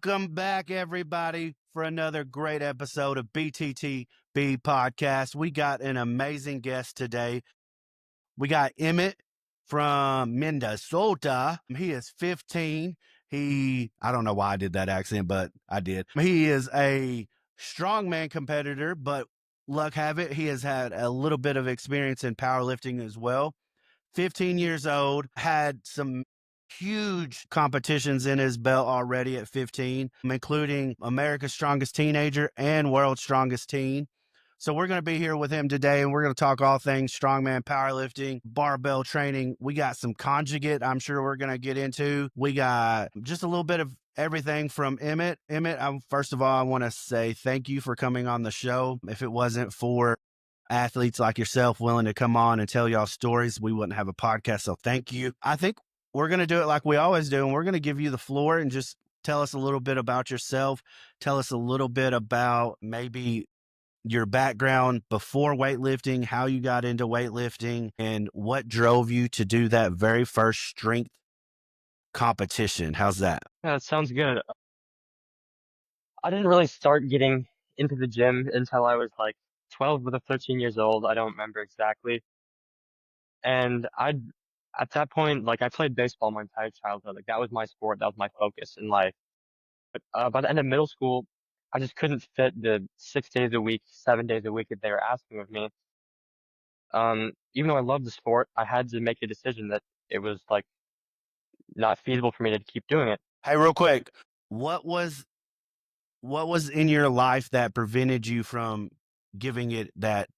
Welcome back, everybody, for another great episode of BTTB Podcast. We got an amazing guest today. We got Emmett from Minnesota. He is 15. I don't know why I did that accent, but I did. He is a strongman competitor, but luck have it, he has had a little bit of experience in powerlifting as well. 15 years old, had some huge competitions in his belt already at 15, including America's Strongest Teenager and World's Strongest Teen. So we're going to be here with him today, and we're going to talk all things strongman, powerlifting, barbell training. We got some conjugate I'm sure we're going to get into. We got just a little bit of everything from Emmett. Emmett, first of all, I want to say thank you for coming on the show. If it wasn't for athletes like yourself willing to come on and tell y'all stories, we wouldn't have a podcast. So thank you. I think we're going to do it like we always do, and we're going to give you the floor and just tell us a little bit about yourself. Tell us a little bit about maybe your background before weightlifting, how you got into weightlifting, and what drove you to do that very first strength competition. How's that? Yeah, that sounds good. I didn't really start getting into the gym until I was like 12 or 13 years old. I don't remember exactly. And at that point, like I played baseball my entire childhood. Like that was my sport. That was my focus in life. But by the end of middle school, I just couldn't fit the 6 days a week, 7 days a week that they were asking of me. Even though I loved the sport, I had to make a decision that it was like not feasible for me to keep doing it. Hey, real quick, what was in your life that prevented you from giving it that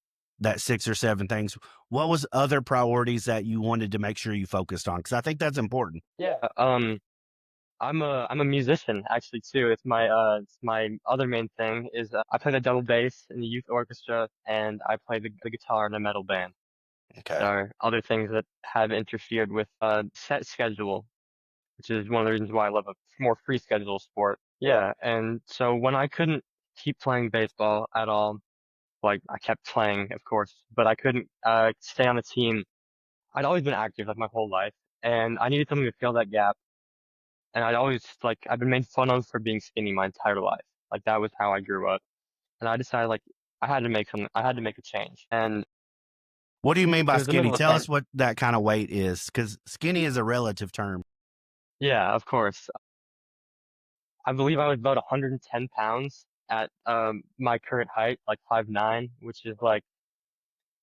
6 or 7 things? What was other priorities that you wanted to make sure you focused on? Because I think that's important. Yeah. I'm a musician actually too. It's my other main thing is I play the double bass in the youth orchestra and I play the guitar in a metal band. Okay. There are other things that have interfered with set schedule, which is one of the reasons why I love a more free schedule sport. Yeah, and so when I couldn't keep playing baseball at all, like I kept playing, of course, but I couldn't stay on a team. I'd always been active like my whole life, and I needed something to fill that gap. And I've been made fun of for being skinny my entire life. Like that was how I grew up. And I decided like I had to make a change. And What do you mean it by was the middle skinny? of Tell summer. us what that kind of weight is, because skinny is a relative term. Yeah, of course. I believe I was about 110 pounds at my current height, like 5'9", which is like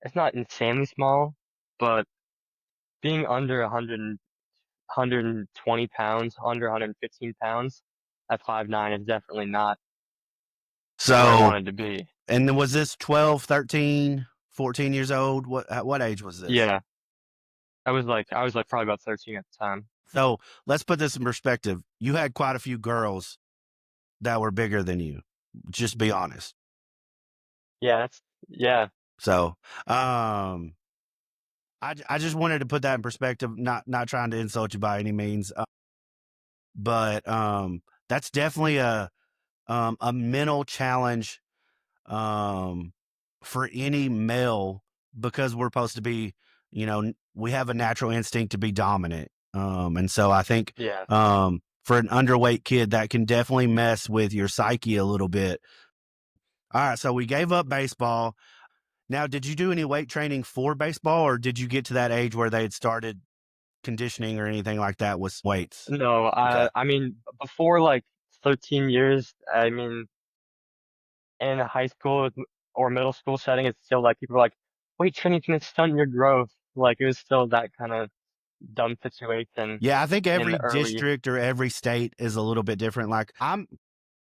it's not insanely small, but being under 120 pounds, under 115 pounds at 5'9" is definitely not where I So, wanted to be. and then was this 12, 13, 14 years old? What age was this? Yeah. I was like probably about 13 at the time. So let's put this in perspective. You had quite a few girls that were bigger than you. Just be honest. Yeah, yeah. So, I just wanted to put that in perspective. Not trying to insult you by any means, but that's definitely a mental challenge for any male, because we're supposed to be, we have a natural instinct to be dominant. And so I think Yeah. for an underweight kid, that can definitely mess with your psyche a little bit. All right, so we gave up baseball. Now, did you do any weight training for baseball, or did you get to that age where they had started conditioning or anything like that with weights? No, Okay. I mean, before like 13 years, I mean, in a high school or middle school setting, it's still like people are like, weight training can stunt your growth. Like it was still that kind of dumb situation Yeah, I think in every the early, district or every state is a little bit different. Like, I'm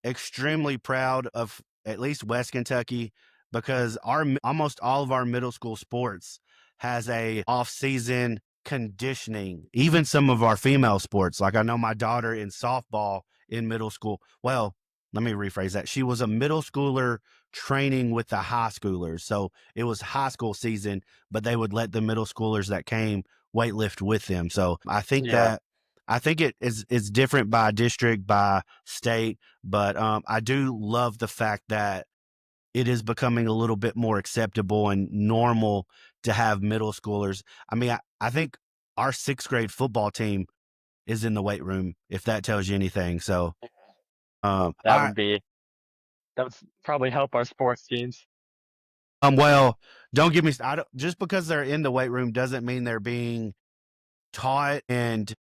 extremely proud of at least West Kentucky, because our almost all of our middle school sports has a off-season conditioning. Even some of our female sports, like I know my daughter in softball in middle school. Well, let me rephrase that. She was a middle schooler training with the high schoolers. So it was high school season, but they would let the middle schoolers that came weightlift with them. So yeah, I think it is different by district, by state, but I do love the fact that it is becoming a little bit more acceptable and normal to have middle schoolers. I mean, I think our 6th grade football team is in the weight room, if that tells you anything. So That All would right. be that would probably help our sports teams. Well, don't give me. I don't, just because they're in the weight room doesn't mean they're being taught and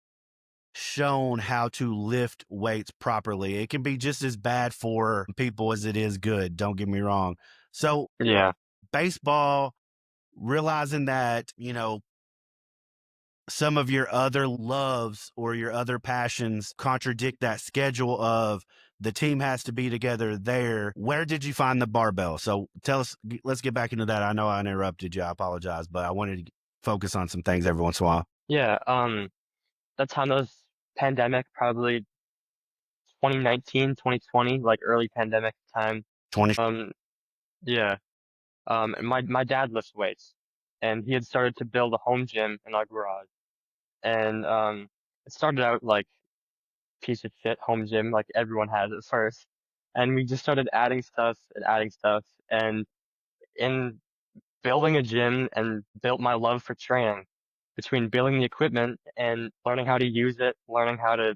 shown how to lift weights properly. It can be just as bad for people as it is good. Don't get me wrong. So, Yeah. baseball, realizing that, some of your other loves or your other passions contradict that schedule of the team has to be together there. Where did you find the barbell? So tell us, let's get back into that. I know I interrupted you. I apologize, but I wanted to focus on some things every once in a while. Yeah. That time that was pandemic, probably 2019, 2020, like early pandemic time. 20. Um, yeah. And my dad lifts weights, and he had started to build a home gym in our garage. And it started out like piece of shit home gym, like everyone has at first. And we just started adding stuff and adding stuff. And in building a gym and built my love for training between building the equipment and learning how to use it, learning how to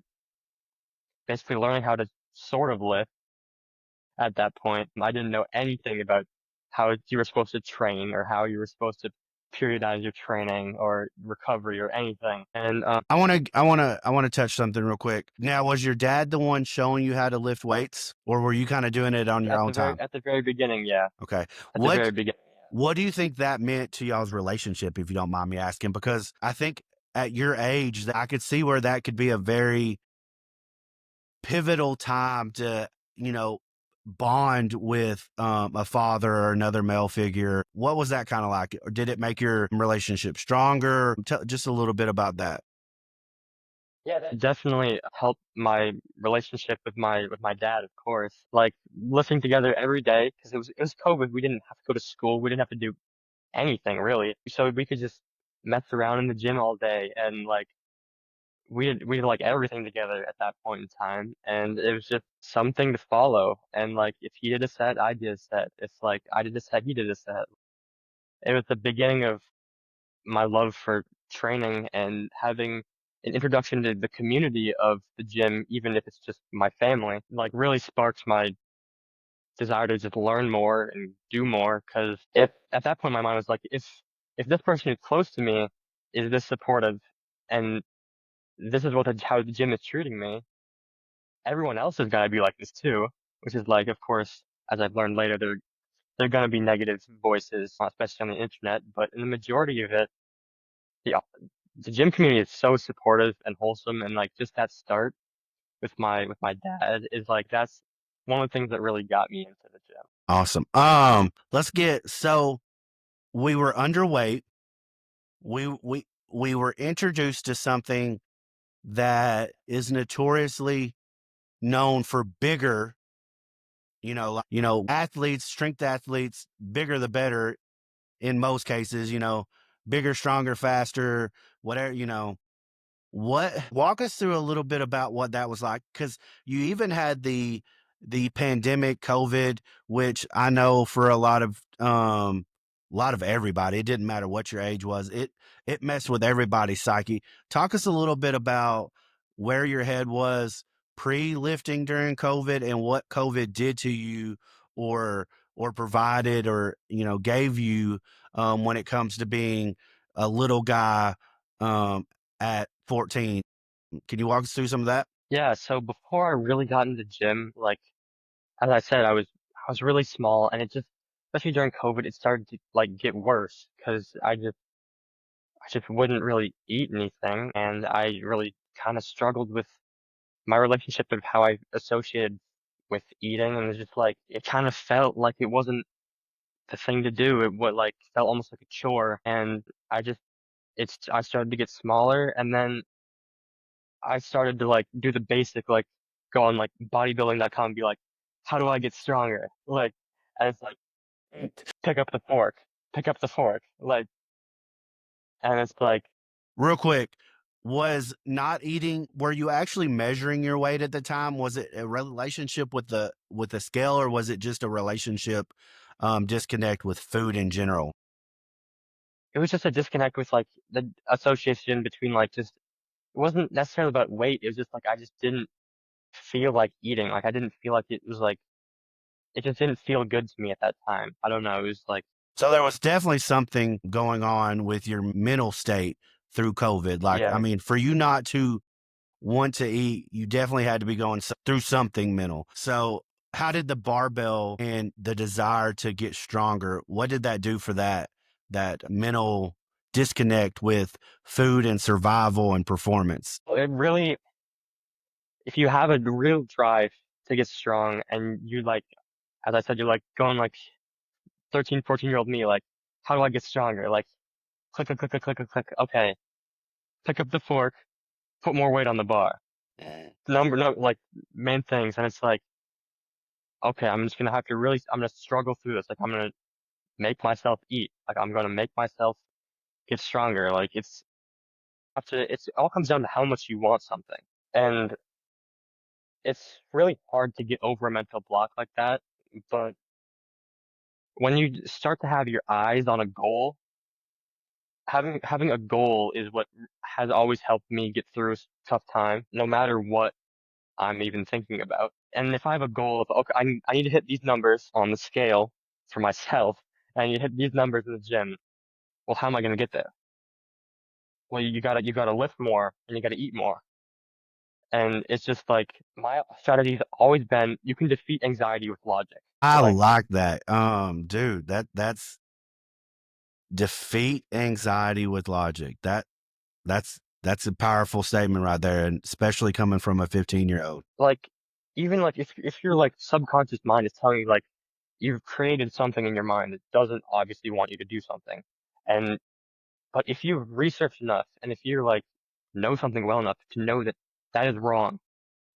sort of lift at that point. I didn't know anything about how you were supposed to train or how you were supposed to periodize your training or recovery or anything. And I want to touch something real quick. Now, was your dad the one showing you how to lift weights, or were you kind of doing it on your own time? at the very beginning, yeah, Okay. at the What very beginning. What do you think that meant to y'all's relationship, if you don't mind me asking? Because I think at your age, I could see where that could be a very pivotal time to, bond with a father or another male figure. What was that kind of like? Or did it make your relationship stronger? Tell just a little bit about that. Yeah, that definitely helped my relationship with my dad, of course. Like listening together every day because it was COVID. We didn't have to go to school. We didn't have to do anything really. So we could just mess around in the gym all day and like we did like everything together at that point in time. And it was just something to follow. And like if he did a set, I did a set. If like I did a set, he did a set. It was the beginning of my love for training and having an introduction to the community of the gym, even if it's just my family, like really sparked my desire to just learn more and do more. Because if at that point my mind was like, if this person who's close to me is this supportive and this is how the gym is treating me, everyone else has got to be like this too. Which is like, of course, as I've learned later, there are gonna be negative voices, especially on the internet, but in the majority of it, the the gym community is so supportive and wholesome, and like just that start with my dad is like that's one of the things that really got me into the gym. Awesome. Let's get so we were underweight. We were introduced to something that is notoriously known for bigger, athletes, strength athletes, bigger the better in most cases, bigger, stronger, faster, whatever, what walk us through a little bit about what that was like, because you even had the pandemic COVID, which I know for a lot of everybody, it didn't matter what your age was, it messed with everybody's psyche. Talk us a little bit about where your head was pre-lifting during COVID and what COVID did to you, or provided, or gave you, when it comes to being a little guy, um at 14. Can you walk us through some of that? Yeah, so before I really got into the gym, like as I said, I was really small, and it just especially during COVID, it started to like get worse because I just wouldn't really eat anything, and I really kind of struggled with my relationship of how I associated with eating, and it's just like it kind of felt like it wasn't the thing to do. It would like felt almost like a chore, and I started to get smaller, and then I started to like do the basic like go on like bodybuilding.com and be like, how do I get stronger? Like, and it's like pick up the fork, pick up the fork, like, and it's like Real quick, was not eating, were you actually measuring your weight at the time? Was it a relationship with the scale, or was it just a relationship, disconnect with food in general? it was just a disconnect with like the association between like just it wasn't necessarily about weight. It was just like I just didn't feel like eating. Like I didn't feel like it was like it just didn't feel good to me at that time. I don't know. It was like So there was definitely something going on with your mental state through COVID. Like, I yeah. mean, for you not to want to eat, you definitely had to be going through something mental. So, how did the barbell and the desire to get stronger, what did that do for that mental disconnect with food and survival and performance? It really, if you have a real drive to get strong and you like, as I said, you're like going like 13, 14-year-old me, like, how do I get stronger? Like, click, click, click, click, click, click, click. Okay, pick up the fork, put more weight on the bar. No, like main things. And it's like, okay, I'm just gonna have to really, I'm gonna struggle through this. Like, I'm gonna make myself eat. Like, I'm gonna make myself get stronger. Like, it all comes down to how much you want something. And it's really hard to get over a mental block like that. But when you start to have your eyes on a goal, having a goal is what has always helped me get through a tough time, no matter what I'm even thinking about. And if I have a goal of, okay, I need to hit these numbers on the scale for myself, and I need to hit these numbers in the gym, well, how am I going to get there? Well, you gotta lift more and you gotta eat more. And it's just like my strategy has always been you can defeat anxiety with logic. I Like, like that. Dude, that's defeat anxiety with logic. That's a powerful statement right there, and especially coming from a 15-year-old. like even like if your like subconscious mind is telling you like you've created something in your mind that doesn't obviously want you to do something. And but if you've researched enough and if you're like know something well enough to know that that is wrong,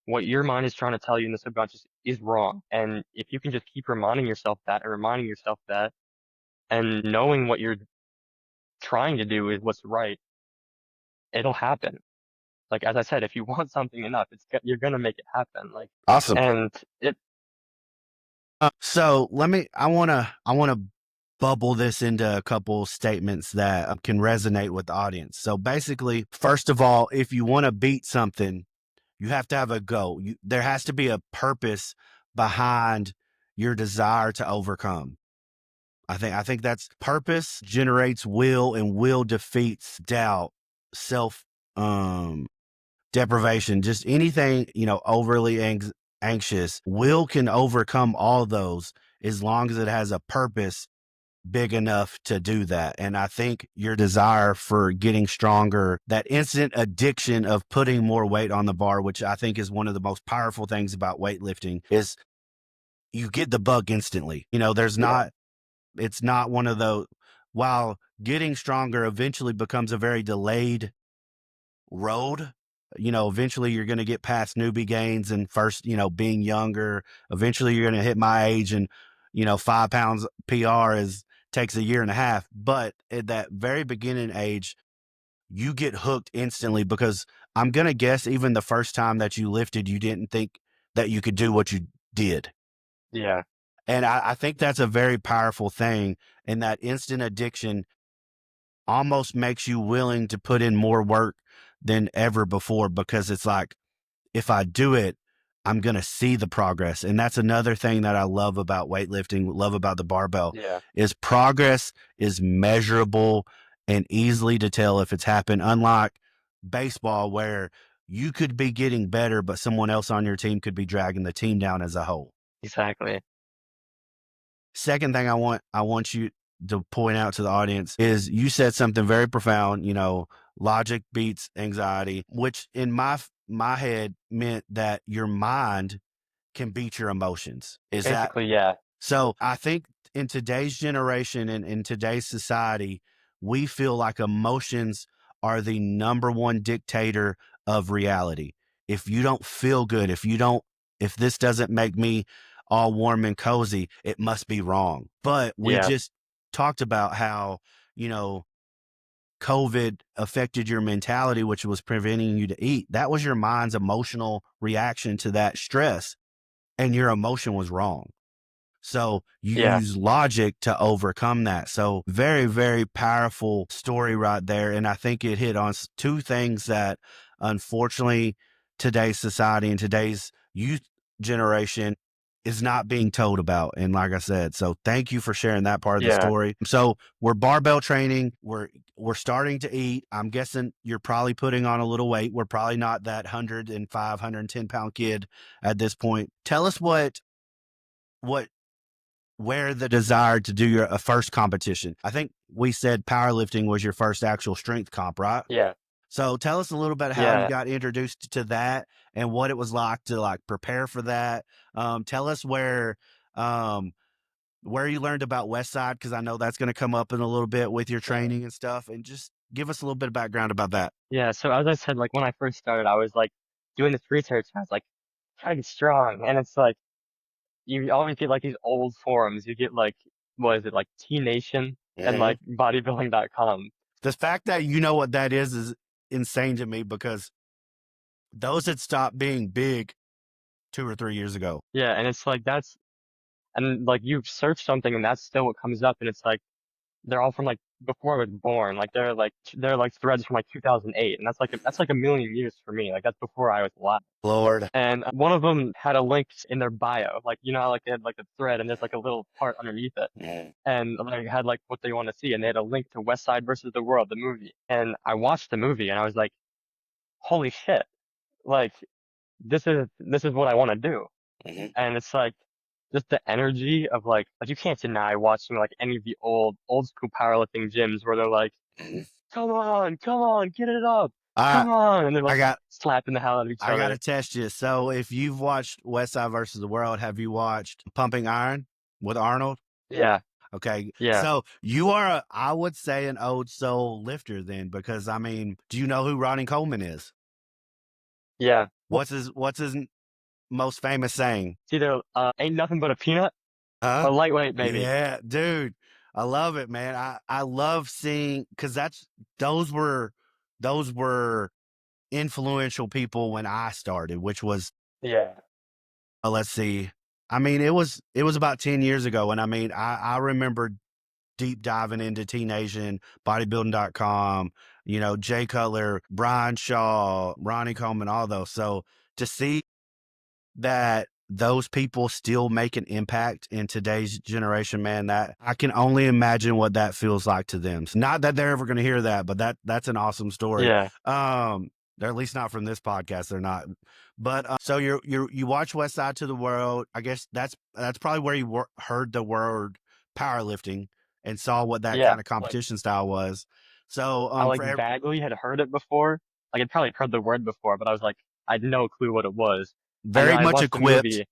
what your mind is trying to tell you in the subconscious is wrong. And if you can just keep reminding yourself that and reminding yourself that and knowing what you're trying to do is what's right, it'll happen. Like as I said, if you want something enough, you're gonna make it happen. Like, Awesome. and it, So I want to bubble this into a couple statements that can resonate with the audience. So basically, first of all, if you want to beat something, you have to have a goal. There has to be a purpose behind your desire to overcome. I think that's purpose generates will, and will defeats doubt, self um deprivation, just anything, overly anxious. Will can overcome all those as long as it has a purpose big enough to do that. And I think your desire for getting stronger, that instant addiction of putting more weight on the bar, which I think is one of the most powerful things about weightlifting, is you get the bug instantly. There's yeah, not, it's not one of those, while getting stronger eventually becomes a very delayed road. Eventually you're going to get past newbie gains and first, being younger. Eventually you're going to hit my age, and 5 pounds PR is takes a year and a half. But at that very beginning age, you get hooked instantly, because I'm going to guess even the first time that you lifted, you didn't think that you could do what you did. yeah, And I think that's a very powerful thing. And that instant addiction almost makes you willing to put in more work than ever before, because it's like, if I do it, I'm going to see the progress. And that's another thing that I love about weightlifting, love about the barbell, yeah, is progress is measurable and easily to tell if it's happened. Unlike baseball, where you could be getting better, but someone else on your team could be dragging the team down as a whole. exactly. Second thing I want you to point out to the audience is you said something very profound. Logic beats anxiety, which in my head meant that your mind can beat your emotions. Is that Basically, yeah, so? I think in today's generation and in today's society, we feel like emotions are the number one dictator of reality. If you don't feel good, if this doesn't make me all warm and cozy, it must be wrong. But we yeah, just talked about how, you know, COVID affected your mentality, which was preventing you to eat. That was your mind's emotional reaction to that stress, and your emotion was wrong. So you yeah, use logic to overcome that. So very, very powerful story right there. And I think it hit on two things that unfortunately today's society and today's youth generation is not being told about. And like I said, so thank you for sharing that part of the Yeah. story. So we're barbell training. We're starting to eat. I'm guessing you're probably putting on a little weight. We're probably not that 105, 110 pound kid at this point. Tell us what where the desire to do your first competition. I think we said powerlifting was your first actual strength comp, right? Yeah. So tell us a little bit how you Yeah. got introduced to that and what it was like to like prepare for that. Tell us um, where you learned about West Side, because I know that's going to come up in a little bit with your Yeah. training and stuff, and just give us a little bit of background about that. Yeah. So as I said, like when I first started, I was like doing this research. And I was like, trying to get strong, and it's like you always get like these old forums. You get like what is it like T Nation and Mhm. like bodybuilding.com. The fact that you know what that is insane to me because those had stopped being big 2 or 3 years ago. Yeah, and it's like that's and like you search something and that's still what comes up, and it's like they're all from like before I was born. Like they're like threads from like 2008, and that's like a million years for me. Like that's before I was alive. Lord. And one of them had a link in their bio, like you know, how, like they had like a thread, and there's like a little part underneath it, Mhm. and they had like what they want to see, and they had a link to West Side versus the World, the movie. And I watched the movie, and I was like, holy shit, like this is what I want to do. Mhm. And it's like just the energy of like you can't deny watching like any of the old school powerlifting gyms where they're like, Mhm. come on, get it up, I come on, and they're I like got slapping the hell out of each I got to other. test you. So if you've watched West Side versus the World, have you watched Pumping Iron with Arnold? Yeah, Okay. yeah, So you are I would say an old soul lifter then, because I mean, do you know who Ronnie Coleman is? yeah. What's his most famous saying? It's either ain't nothing but a peanut Huh? or lightweight, baby. Yeah, dude. I love it, man. I love seeing, because those were influential people when I started, which was Yeah, let's see. I mean, it was about 10 years ago, and I mean, I remember deep diving into Teenasian, bodybuilding.com, Jay Cutler, Brian Shaw, Ronnie Coleman, all those. So to see that those people still make an impact in today's generation, man, that I can only imagine what that feels like to them. Not that they're ever going to hear that, but that's an awesome story. yeah, They're at least not from this podcast. They're not. But so you watch West Side to the World. I guess that's probably where you heard the word powerlifting and saw what that yeah. kind of Like competition style was. So I like for vaguely had heard it before. Like I'd probably heard the word before, but I was like, I had no clue what it was. And then very I much watched the equipped. movie.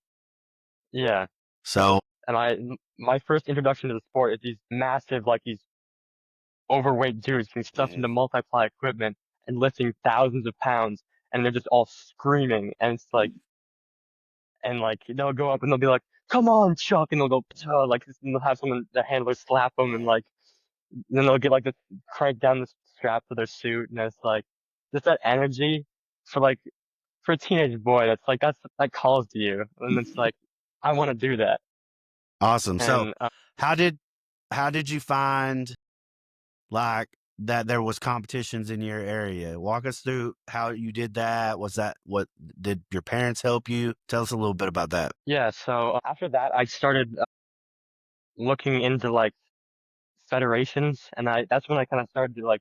Yeah. So And my first introduction to the sport is these massive, like these overweight dudes getting stuffed Mhm. into multiply equipment and lifting thousands of pounds, and they're just all screaming. And it's like, and like they'll go up and they'll be like, "Come on, Chuck," and they'll go, like, and they'll have someone, the handler, slap them, and like, then they'll get like the crank down the strap to their suit, and it's like, just that energy for like for a teenage boy. That's like that calls to you, and it's like, I want to do that. awesome. So And how did how did you find like that there was competitions in your area? Walk us through how you did that. Was that what did your parents help you? Tell us a little bit about that. yeah, so after that, I started looking into like federations, and I that's when I kind of started to like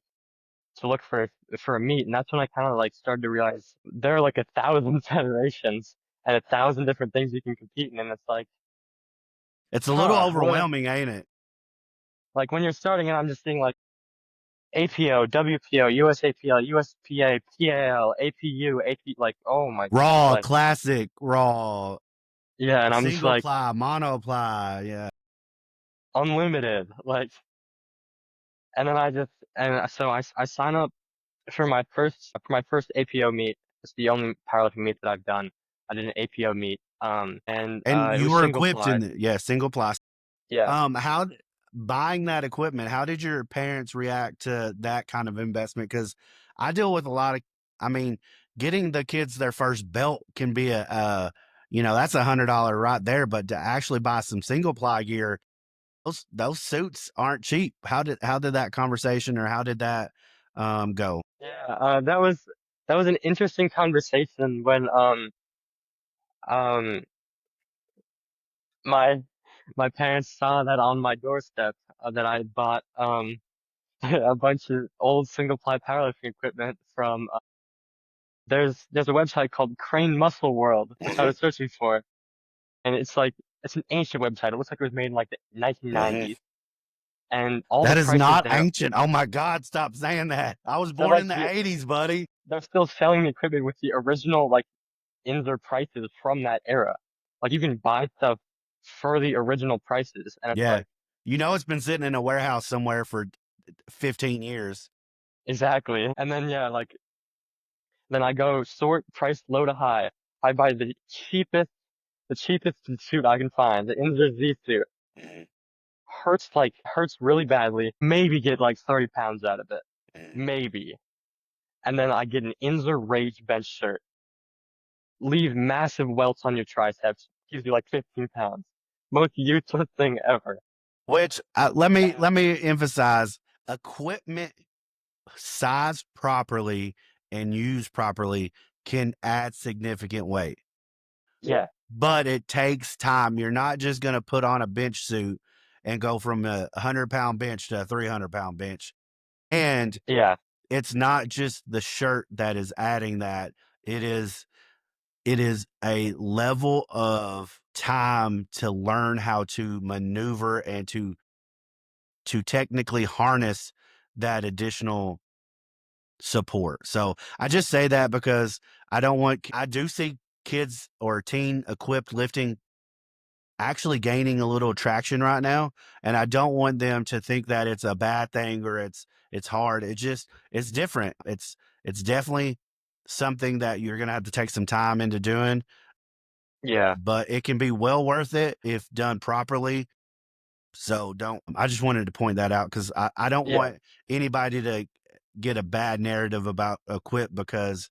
to look for a meet, and that's when I kind of like started to realize there are like 1,000 federations and 1,000 different things you can compete in, and it's like, It's a little huh, what? overwhelming, ain't it? Like when you're starting, and I'm just seeing like APO, WPO, USAPL, USPA, PAL, APU, AP, like oh my gosh, Raw, like classic, raw, yeah, and I'm just single like ply, monoply. Yeah. unlimited, like, and then so I sign up for my first APO meet. It's the only powerlifting meet that I've done. I did an APO meet, and And it you was were single equipped ply. yeah, single ply. Yeah, How buying that equipment, how did your parents react to that kind of investment? Because I deal with a lot of, I mean, getting the kids their first belt can be that's $100 right there. But to actually buy some single ply gear, those suits aren't cheap. How did that conversation or how did that go? yeah. That was an interesting conversation when Um, my my parents saw that on my doorstep that I had bought a bunch of old single ply powerlifting equipment from there's a website called Crane Muscle World, which I Mhm, was searching for, and it's like it's an ancient website. It looks like it was made in like the mhm. 1990s, and all the That is prices not there, ancient. Oh my God, stop saying that. I was they're born like in the the 80s, buddy. they're still selling the equipment with the original like in-their prices from that era. Like you can buy stuff for the original prices, and it's Yeah. like You know, it's been sitting in a warehouse somewhere for 15 years. exactly. And then yeah, like then I go sort price low to high. I buy the cheapest suit I can find, the Inzer Z suit. Mhm, Hurts really badly. Maybe get like 30 pounds out of it. mhm, Maybe. And then I get an Inzer Rage bench shirt. Leave massive welts on your triceps. Gives you like 15 pounds. Most useless thing ever. which let me And let me emphasize equipment sized properly and used properly can add significant weight, yeah, but it takes time. You're not just going to put on a bench suit and go from a 100-pound bench to a 300-pound bench. And yeah, it's not just the shirt that is adding that. It is it is a level of time to learn how to maneuver and to technically harness that additional support. So I just say that because I do see kids or teen equipped lifting actually gaining a little traction right now. And I don't want them to think that it's a bad thing or it's hard. It's different. It's definitely something that you're gonna have to take some time into doing, yeah, but it can be well worth it if done properly. So don't I just wanted to point that out because I don't yeah. want anybody to get a bad narrative about equip because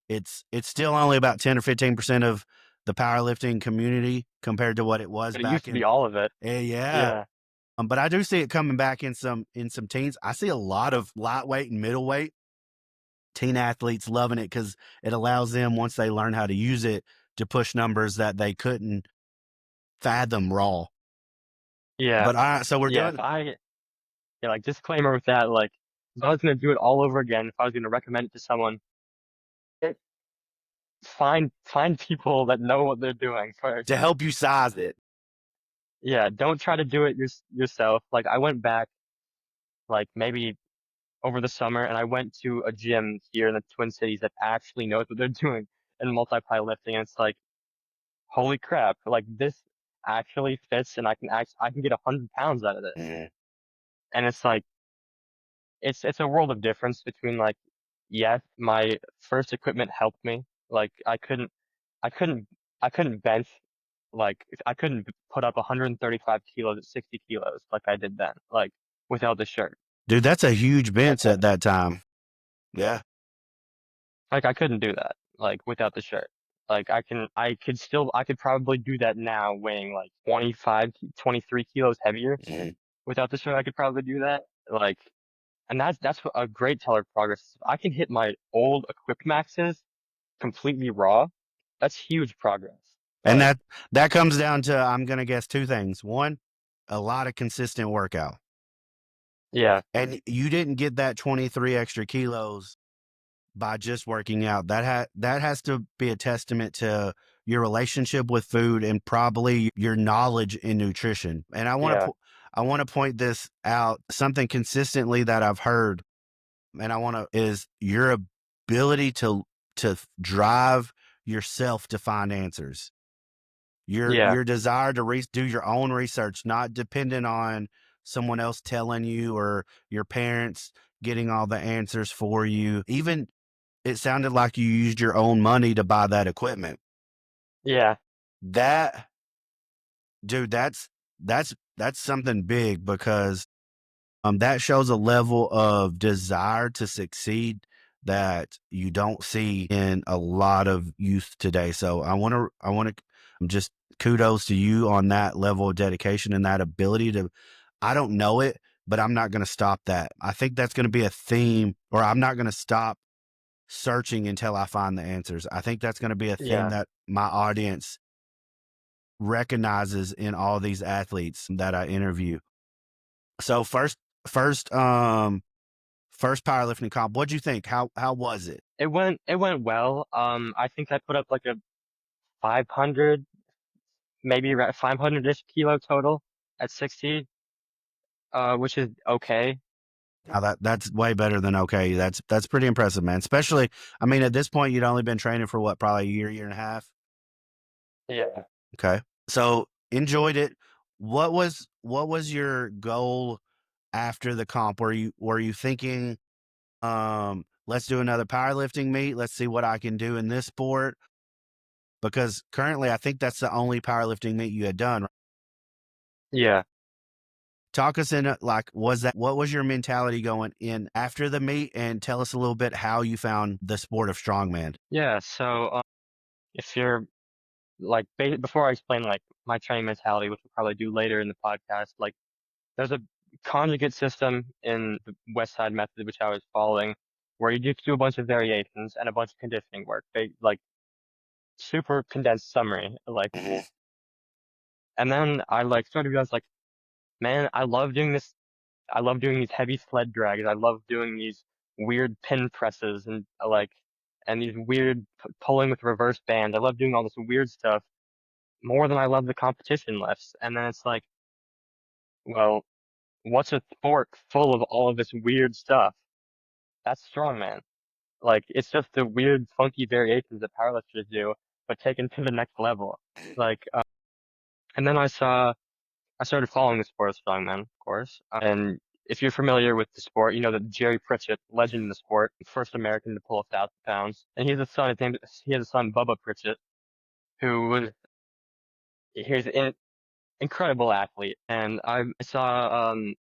it's still only about 10 or 15% of the powerlifting community compared to what it was But it used back to be in. all of it. Yeah. Yeah, But I do see it coming back in some teens. I see a lot of lightweight and middleweight teen athletes loving it because it allows them once they learn how to use it to push numbers that they couldn't fathom raw. yeah, But all right, so we're yeah. doing Yeah, like disclaimer with that, like if I was gonna do it all over again, if I was gonna recommend it to someone, it, find people that know what they're doing first. to help you size it. Yeah, don't try to do it yourself. Like I went back like maybe over the summer and I went to a gym here in the Twin Cities that actually knows what they're doing in multi-ply lifting, and it's like, holy crap, like this actually fits and I can get 100 pounds out of this. Mhm, And it's like it's a world of difference between like, yes, my first equipment helped me. Like I couldn't I couldn't bench like I couldn't put up 135 kilos at 60 kilos like I did then, like without the shirt. dude, that's a huge I bench at couldn't. that time. Yeah. Like I couldn't do that like without the shirt. Like I could probably do that now weighing like 25, 23 kilos heavier Mhm. without the shirt. I could probably do that. Like, and that's a great teller of progress. If I can hit my old equipped maxes completely raw, that's huge progress. And Like, that comes down to I'm gonna guess two things. One, a lot of consistent workout. yeah, And you didn't get that 23 extra kilos by just working out. That has to be a testament to your relationship with food and probably your knowledge in nutrition. And yeah, I want to point this out. Something consistently that I've heard, and I want to is your ability to drive yourself to find answers. yeah, Your desire to do your own research, not dependent on someone else telling you or your parents getting all the answers for you. Even it sounded like you used your own money to buy that equipment. yeah, That dude, that's something big because that shows a level of desire to succeed that you don't see in a lot of youth today. So I want to just kudos to you on that level of dedication and that ability to I don't know it, but I'm not going to stop that. I think that's going to be a theme or I'm not going to stop searching until I find the answers. I think that's going to be a thing Yeah, that my audience recognizes in all these athletes that I interview. So first first powerlifting comp, what'd you think? How was it? it went well. I think I put up like a 500, maybe around 500-ish kilo total at 60, which is okay. Now that's way better than okay. That's pretty impressive, man. Especially, I mean, at this point, you'd only been training for what, probably a year, year and a half. Yeah. Okay, so enjoyed it. What was your goal after the comp? Were you thinking, let's do another powerlifting meet? Let's see what I can do in this sport because currently I think that's the only powerlifting meet you had done. Yeah. Talk us in like what was your mentality going in after the meet and tell us a little bit how you found the sport of strongman. Yeah. So, if you're like before I explain like my training mentality, which we'll probably do later in the podcast, like there's a conjugate system in the West Side method, which I was following, where you just do a bunch of variations and a bunch of conditioning work. They like super condensed summary, like, Mhm. and then I like started to realize like, man, I love doing this. I love doing these heavy sled drags. I love doing these weird pin presses and and these weird pulling with reverse bands. I love doing all this weird stuff more than I love the competition lifts. And then it's like, well, what's a sport full of all of this weird stuff? That's strongman. Like, it's just the weird, funky variations that powerlifters do, but taken to the next level. Like, and then I started following the sport of strongman, of course. And if you're familiar with the sport, you know that Jerry Pritchett, legend in the sport, first American to pull 1,000 pounds. And he has a son, Bubba Pritchett, who was, he's an incredible athlete. And I saw, him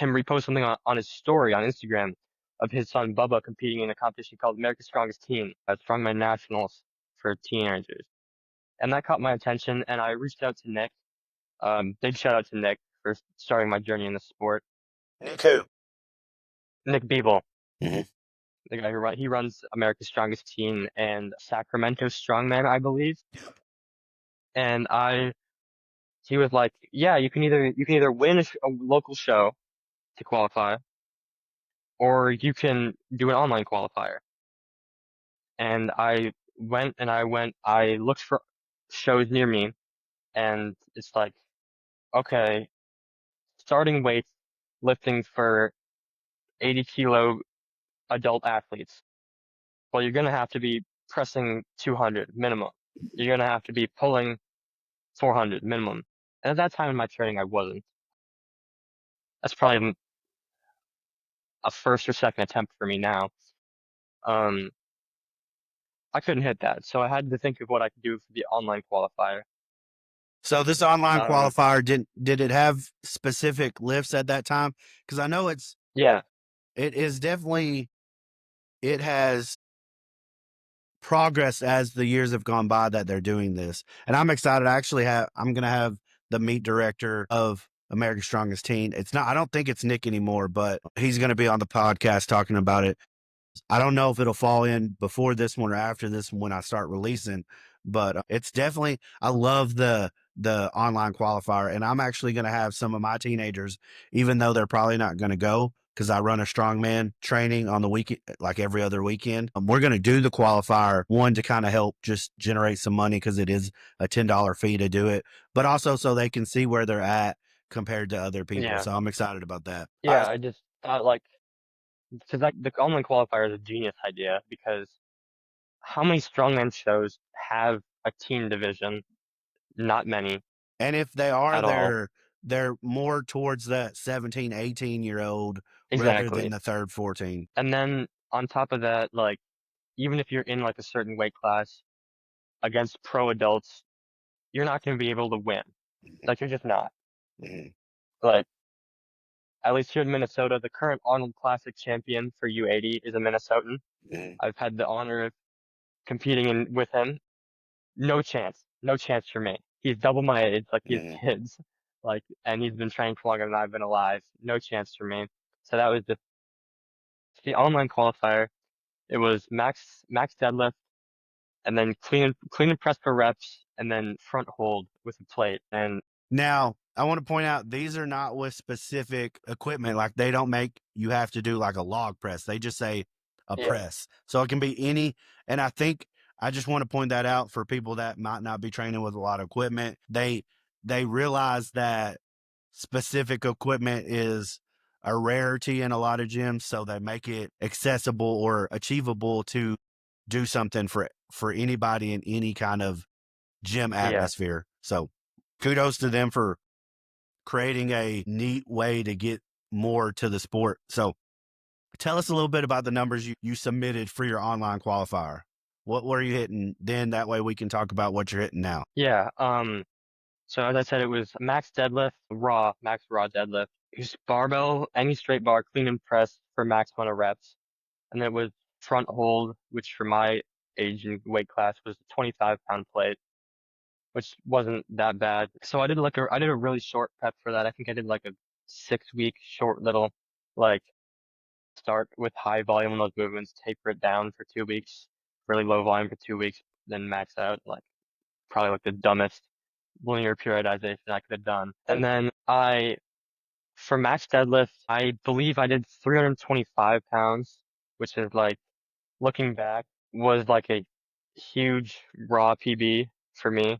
repost something on his story on Instagram of his son Bubba competing in a competition called America's Strongest Teen at Strongman Nationals for teenagers. And that caught my attention, and I reached out to Nick. Big shout out to Nick for starting my journey in the sport. Nick who? Nick Beeble, Mhm. the guy he runs America's Strongest Teen and Sacramento Strongman, I believe. And he was like, yeah, you can either win a local show to qualify, or you can do an online qualifier. And I looked for shows near me, and it's like, okay, starting weights lifting for 80 kilo adult athletes. Well, you're gonna have to be pressing 200 minimum. You're gonna have to be pulling 400 minimum. And at that time in my training, I wasn't. That's probably a first or second attempt for me now. Um, I couldn't hit that, so I had to think of what I could do for the online qualifier. So this online Um, qualifier did it have specific lifts at that time? Because I know yeah, it is definitely it has progress as the years have gone by that they're doing this. And I'm excited. I'm gonna have the meet director of America's Strongest Teen. It's not I don't think it's Nick anymore, but he's gonna be on the podcast talking about it. I don't know if it'll fall in before this one or after this one when I start releasing, but it's definitely I love the online qualifier, and I'm actually going to have some of my teenagers, even though they're probably not going to go because I run a strongman training on the weekend, like every other weekend. We're going to do the qualifier one to kind of help just generate some money because it is a $10 fee to do it, but also so they can see where they're at compared to other people. yeah, So I'm excited about that. yeah. I just thought like, because like the online qualifier is a genius idea because how many strongman shows have a teen division? Not many And if they are, at all. they're more towards that 17, 18-year old rather than Exactly. the third 14. And then on top of that, like even if you're in like a certain weight class against pro adults, you're not going to be able to win. Like you're just not. Mhm, Like at least here in Minnesota, the current Arnold Classic champion for U80 is a Minnesotan. mhm, I've had the honor of competing with him. No chance. No chance for me. He's double my age, like he has mhm. kids. Like, and he's been training for longer than I've been alive. No chance for me. So that was the online qualifier. It was max deadlift, and then clean and press for reps, and then front hold with a plate. And Now, I want to point out these are not with specific equipment. Like they don't make you have to do like a log press. They just say a yeah, press. So it can be any. And I think I just want to point that out for people that might not be training with a lot of equipment. They realize that specific equipment is a rarity in a lot of gyms, so they make it accessible or achievable to do something for anybody in any kind of gym yeah, atmosphere. So kudos to them for creating a neat way to get more to the sport. So tell us a little bit about the numbers you submitted for your online qualifier. What were you hitting then? That way we can talk about what you're hitting now. yeah. So as I said, it was max raw deadlift. It was barbell, any straight bar, clean and press for max amount of reps. And then it was front hold, which for my age and weight class was a 25-pound plate, which wasn't that bad. So I did a really short prep for that. I think I did like a 6 week short little like start with high volume on those movements, taper it down for 2 weeks, really low volume for 2 weeks, then max out. Like probably like the dumbest linear periodization I could have done. And then for max deadlift, I believe I did 325 pounds, which is like, looking back, was like a huge raw PB for me.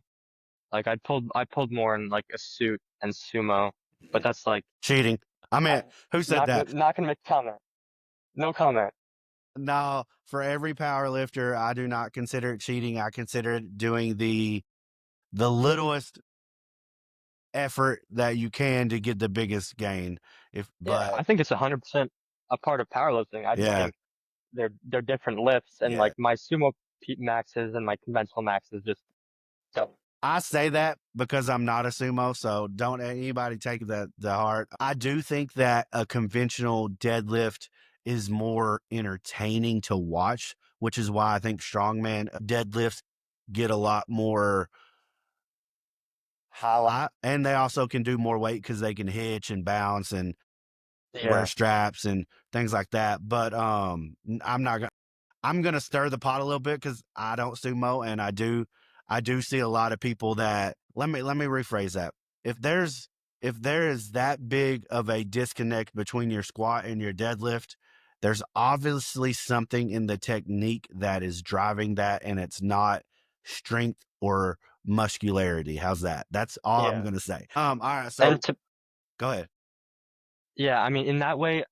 Like I pulled more in like a suit and sumo, but that's like, Cheating. I mean, I, who said that? not gonna make comment. No comment. No, for every power lifter, I do not consider it cheating. I consider it doing the littlest effort that you can to get the biggest gain. If Yeah, but I think it's 100% a part of powerlifting. I just yeah, think they're different lifts, and yeah. like my sumo maxes and my conventional maxes just don't. I say that because I'm not a sumo, so don't anybody take that to heart. I do think that a conventional deadlift is more entertaining to watch, which is why I think strongman deadlifts get a lot more highlight, and they also can do more weight because they can hitch and bounce and wear Yeah, straps and things like that. But I'm not gonna. I'm gonna stir the pot a little bit because I don't sumo, and I do see a lot of people that let me rephrase that. If there's if there is that big of a disconnect between your squat and your deadlift, there's obviously something in the technique that is driving that, and it's not strength or muscularity. How's that? That's all I'm yeah, gonna say. All right, and so go ahead. yeah, I mean, in that way,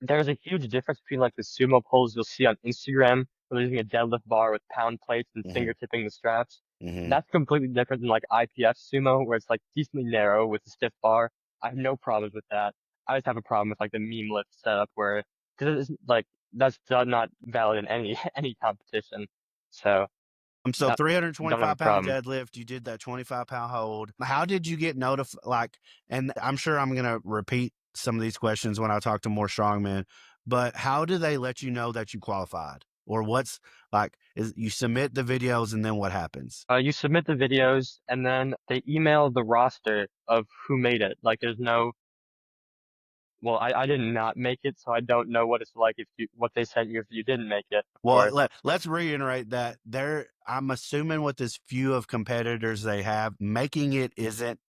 there's a huge difference between like the sumo pulls you'll see on Instagram, where they're using a deadlift bar with pound plates and Hmm. finger tipping the straps. Hmm. That's completely different than like IPF sumo, where it's like decently narrow with a stiff bar. I have no problems with that. I just have a problem with like the meme lift setup where, because it's like that's not valid in any any competition. So So don't have a 325-pound problem. deadlift, you did that 25-pound hold. How did you get notified? Like, and I'm sure I'm going to repeat some of these questions when I talk to more strongmen, but how do they let you know that you qualified? Or what's like, is you submit the videos and then what happens? You submit the videos and then they email the roster of who made it. Like there's no Well, I did not make it, so I don't know what it's like what they sent you if you didn't make it, of Well, course. let's reiterate that I'm assuming with this few of competitors they have, making it isn't,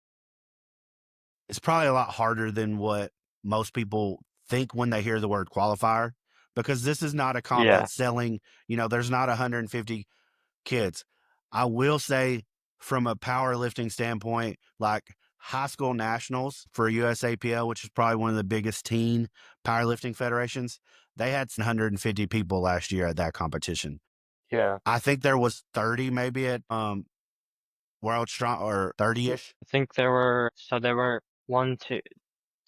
it's probably a lot harder than what most people think when they hear the word qualifier, because this is not a comp Yeah, that's selling, there's not 150 kids. I will say from a powerlifting standpoint, like high school nationals for USAPL, which is probably one of the biggest teen powerlifting federations, they had 150 people last year at that competition. yeah. I think there was 30 maybe at World Strong, or 30ish. I think there were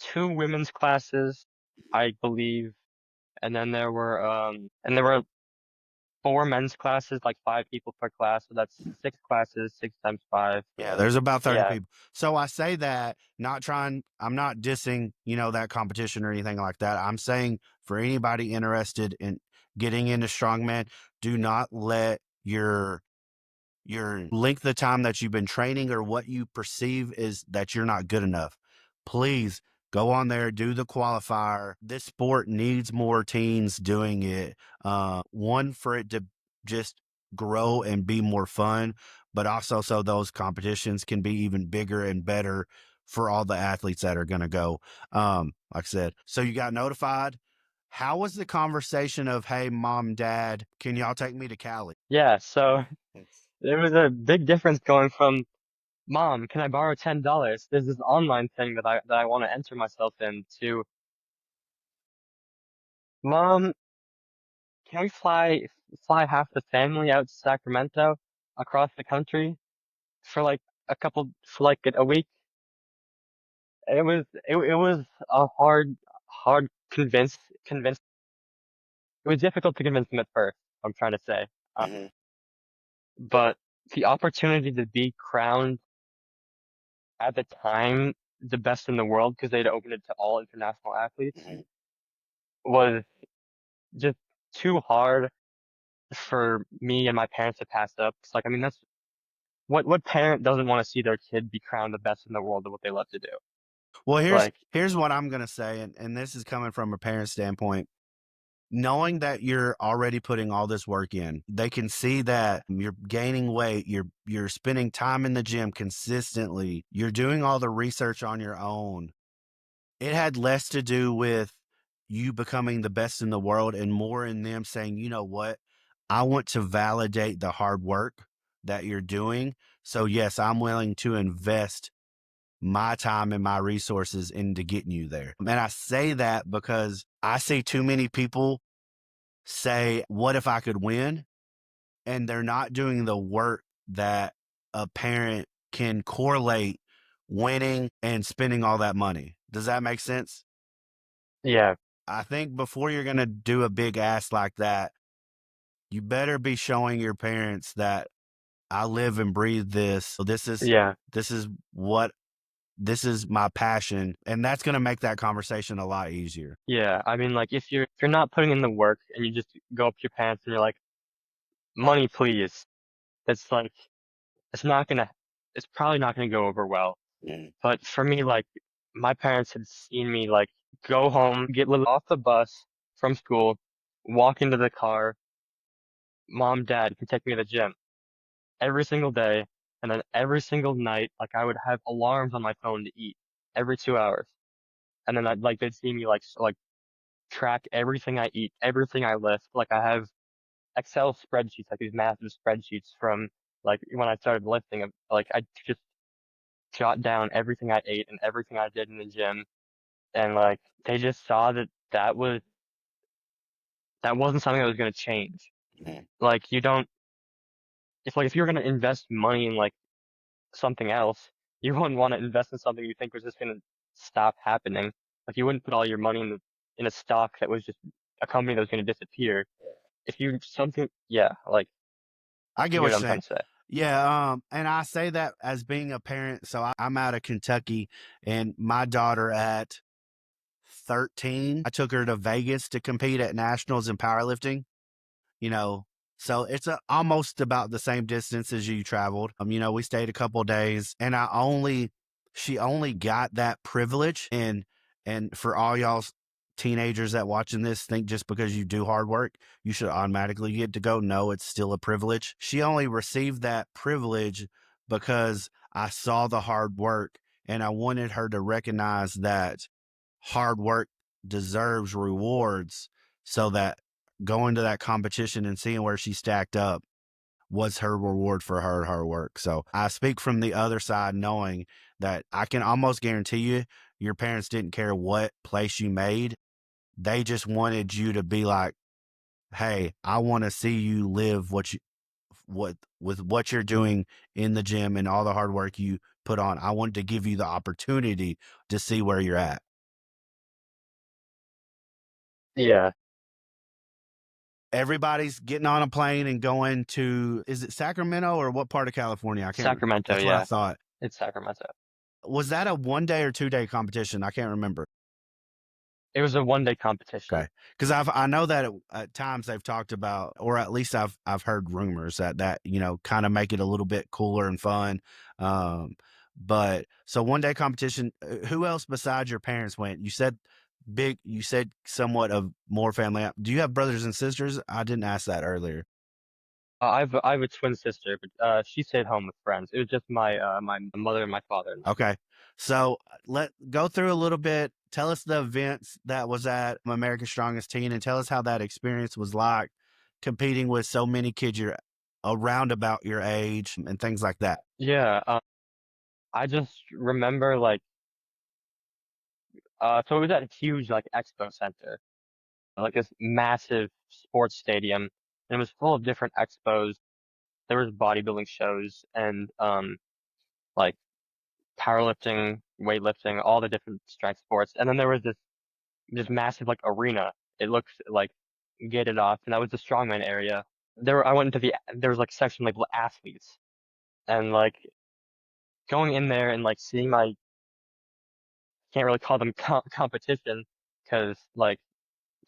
two women's classes, I believe, and then there were four men's classes, like 5 people per class, so that's 6 classes, 6 times 5. Yeah, there's about 30 Yeah, people. So I say that I'm not dissing, that competition or anything like that. I'm saying for anybody interested in getting into strongman, do not let your length of time that you've been training or what you perceive is that you're not good enough. Please Go on there, do the qualifier. This sport needs more teens doing it. One, for it to just grow and be more fun, but also so those competitions can be even bigger and better for all the athletes that are going to go. Like I said, so you got notified. How was the conversation of, hey, mom, dad, can y'all take me to Cali? Yeah, so there was a big difference going from, Mom, can I borrow $10? There's this online thing that I want to enter myself in, to, Mom, can we fly half the family out to Sacramento across the country for like for like a week? It was a hard convince. It was difficult to convince them at first, I'm trying to say. Mhm, But the opportunity to be crowned at the time the best in the world, because they'd opened it to all international athletes, mhm. was just too hard for me and my parents to pass up. It's like, I mean, that's what parent doesn't want to see their kid be crowned the best in the world at what they love to do? Well, here's Like, here's what I'm gonna say, and this is coming from a parent standpoint. Knowing that you're already putting all this work in, they can see that you're gaining weight, you're spending time in the gym consistently, you're doing all the research on your own. It had less to do with you becoming the best in the world and more in them saying, you know what, I want to validate the hard work that you're doing. So yes, I'm willing to invest my time and my resources into getting you there. And I say that because I see too many people say, what if I could win? And they're not doing the work that a parent can correlate winning and spending all that money. Does that make sense? yeah, I think before you're going to do a big ask like that, you better be showing your parents that I live and breathe this. So yeah, this is what this is my passion, and that's going to make that conversation a lot easier. yeah. I mean, like, if you're not putting in the work and you just go up to your parents and you're like, money, please, it's like, it's not gonna, it's probably not gonna go over well. Mm, But for me, like, my parents had seen me, like, go home, get little off the bus from school, walk into the car, Mom, Dad can take me to the gym every single day. And then every single night, like, I would have alarms on my phone to eat every 2 hours. And then they'd see me, like, track everything I eat, everything I lift. Like, I have Excel spreadsheets, like these massive spreadsheets from, like, when I started lifting. Like, I just jot down everything I ate and everything I did in the gym. And like, they just saw that wasn't something that was going to change. mm. Like, you don't, if you're going to invest money in like something else, you wouldn't want to invest in something you think was just going to stop happening. Like, you wouldn't put all your money in a stock that was just a company that was going to disappear. If you something, yeah, like, I get you what know what you're I'm trying saying. to say. Yeah, and I say that as being a parent. So I'm out of Kentucky, and my daughter at 13, I took her to Vegas to compete at nationals in powerlifting. you know. So it's almost about the same distance as you traveled. We stayed a couple days, and she only got that privilege. And for all y'all teenagers that watching this think just because you do hard work, you should automatically get to go. No, it's still a privilege. She only received that privilege because I saw the hard work, and I wanted her to recognize that hard work deserves rewards, so that going to that competition and seeing where she stacked up was her reward for her hard work. So I speak from the other side, knowing that I can almost guarantee you your parents didn't care what place you made. They just wanted you to be like, hey, I want to see you live what with what you're doing in the gym and all the hard work you put on. I wanted to give you the opportunity to see where you're at. Yeah, Everybody's getting on a plane and going to, is it Sacramento or what part of California? I can't. Sacramento, That's what I yeah, thought. it's Sacramento. Was that a 1 day or 2 day competition? I can't remember. It was a 1 day competition. Okay, because I know that at times they've talked about, or at least I've heard rumors that kind of make it a little bit cooler and fun. Um, But so one day competition, who else besides your parents went? You said somewhat of more family. Do you have brothers and sisters? I didn't ask that earlier. I have a twin sister, but she stayed home with friends. It was just my mother and my father and I. Okay. So let go through a little bit. Tell us the events that was at America's Strongest Teen and tell us how that experience was like competing with so many kids your around about your age and things like that. Yeah, I just remember like so it was at a huge like expo center, like this massive sports stadium, and it was full of different expos. There was bodybuilding shows and like powerlifting, weightlifting, all the different strength sports. And then there was this massive like arena. It looks like gated off, and that was the strongman area. I went into there was like section like athletes, and like going in there and like seeing my can't really call them competition because like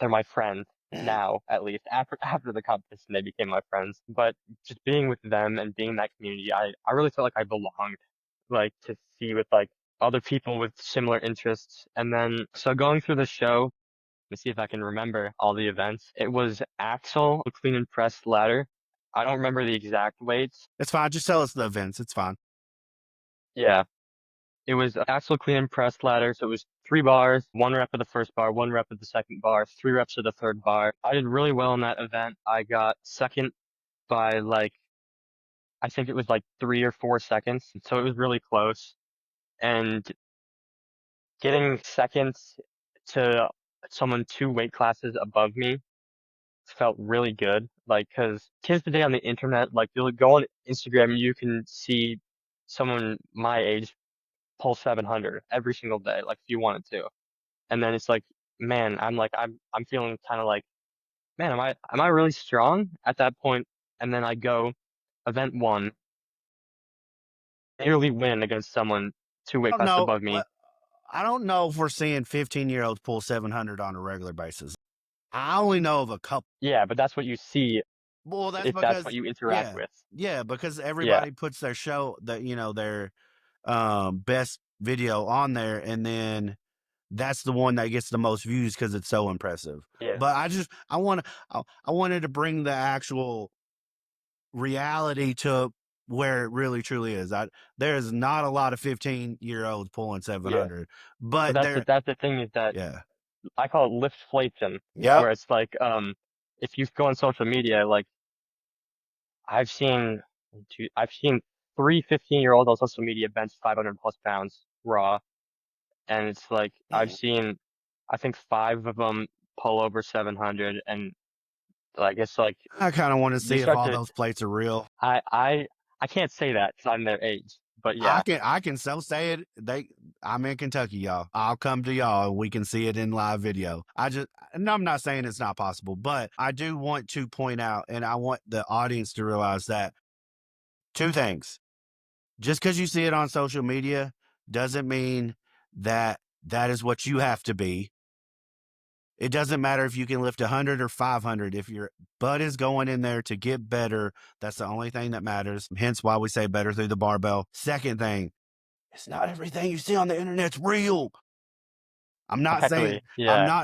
they're my friends now, at least. After the competition, they became my friends. But just being with them and being in that community, I really felt like I belonged, like to see with like other people with similar interests. And then so going through the show, let me see if I can remember all the events. It was Axel, a clean and press ladder. I don't remember the exact weights. It's fine. Just tell us the events. It's fine. Yeah. It was axle clean and press ladder, so it was 3 bars, 1 rep of the first bar, 1 rep of the second bar, 3 reps of the third bar. I did really well in that event. I got second by like I think it was like 3 or 4 seconds, so it was really close. And getting second to someone 2 weight classes above me felt really good. Like, because kids today on the internet, like you'll go on Instagram, you can see someone my age pull 700 every single day, like if you wanted to. And then it's like, man, I'm feeling kind of like, man, am I really strong at that point? And then I go event one, nearly win against someone two I weight don't classes know. above me. I don't know if we're seeing 15-year-olds pull 700 on a regular basis. I only know of a couple. Yeah, but that's what you see Well, that's if that's what because you interact yeah, with. yeah, because Yeah, everybody puts their show that their best video on there, and then that's the one that gets the most views because it's so impressive. yeah, But I wanted to bring the actual reality to where it really truly is. There's not a lot of 15-year-olds pulling yeah. 700, But but there, that's the thing is that yeah, I call it liftflation, yep. where it's like if you go on social media, like I've seen I've seen 3 15-year-olds on social media bench 500 plus pounds raw. And it's like I've seen, I think 5 of them pull over 700, and like it's like I kind of want to you see if start all to those plates are real. I I I can't say that because I'm their age, but yeah, I can so say it. I'm in Kentucky, y'all. I'll come to y'all and we can see it in live video. And I'm not saying it's not possible, but I do want to point out, and I want the audience to realize that two things. Just because you see it on social media doesn't mean that that is what you have to be. It doesn't matter if you can lift 100 or 500. If your butt is going in there to get better, that's the only thing that matters. Hence why we say better through the barbell. Second thing, it's not everything you see on the internet's real. I'm not saying exactly, yeah,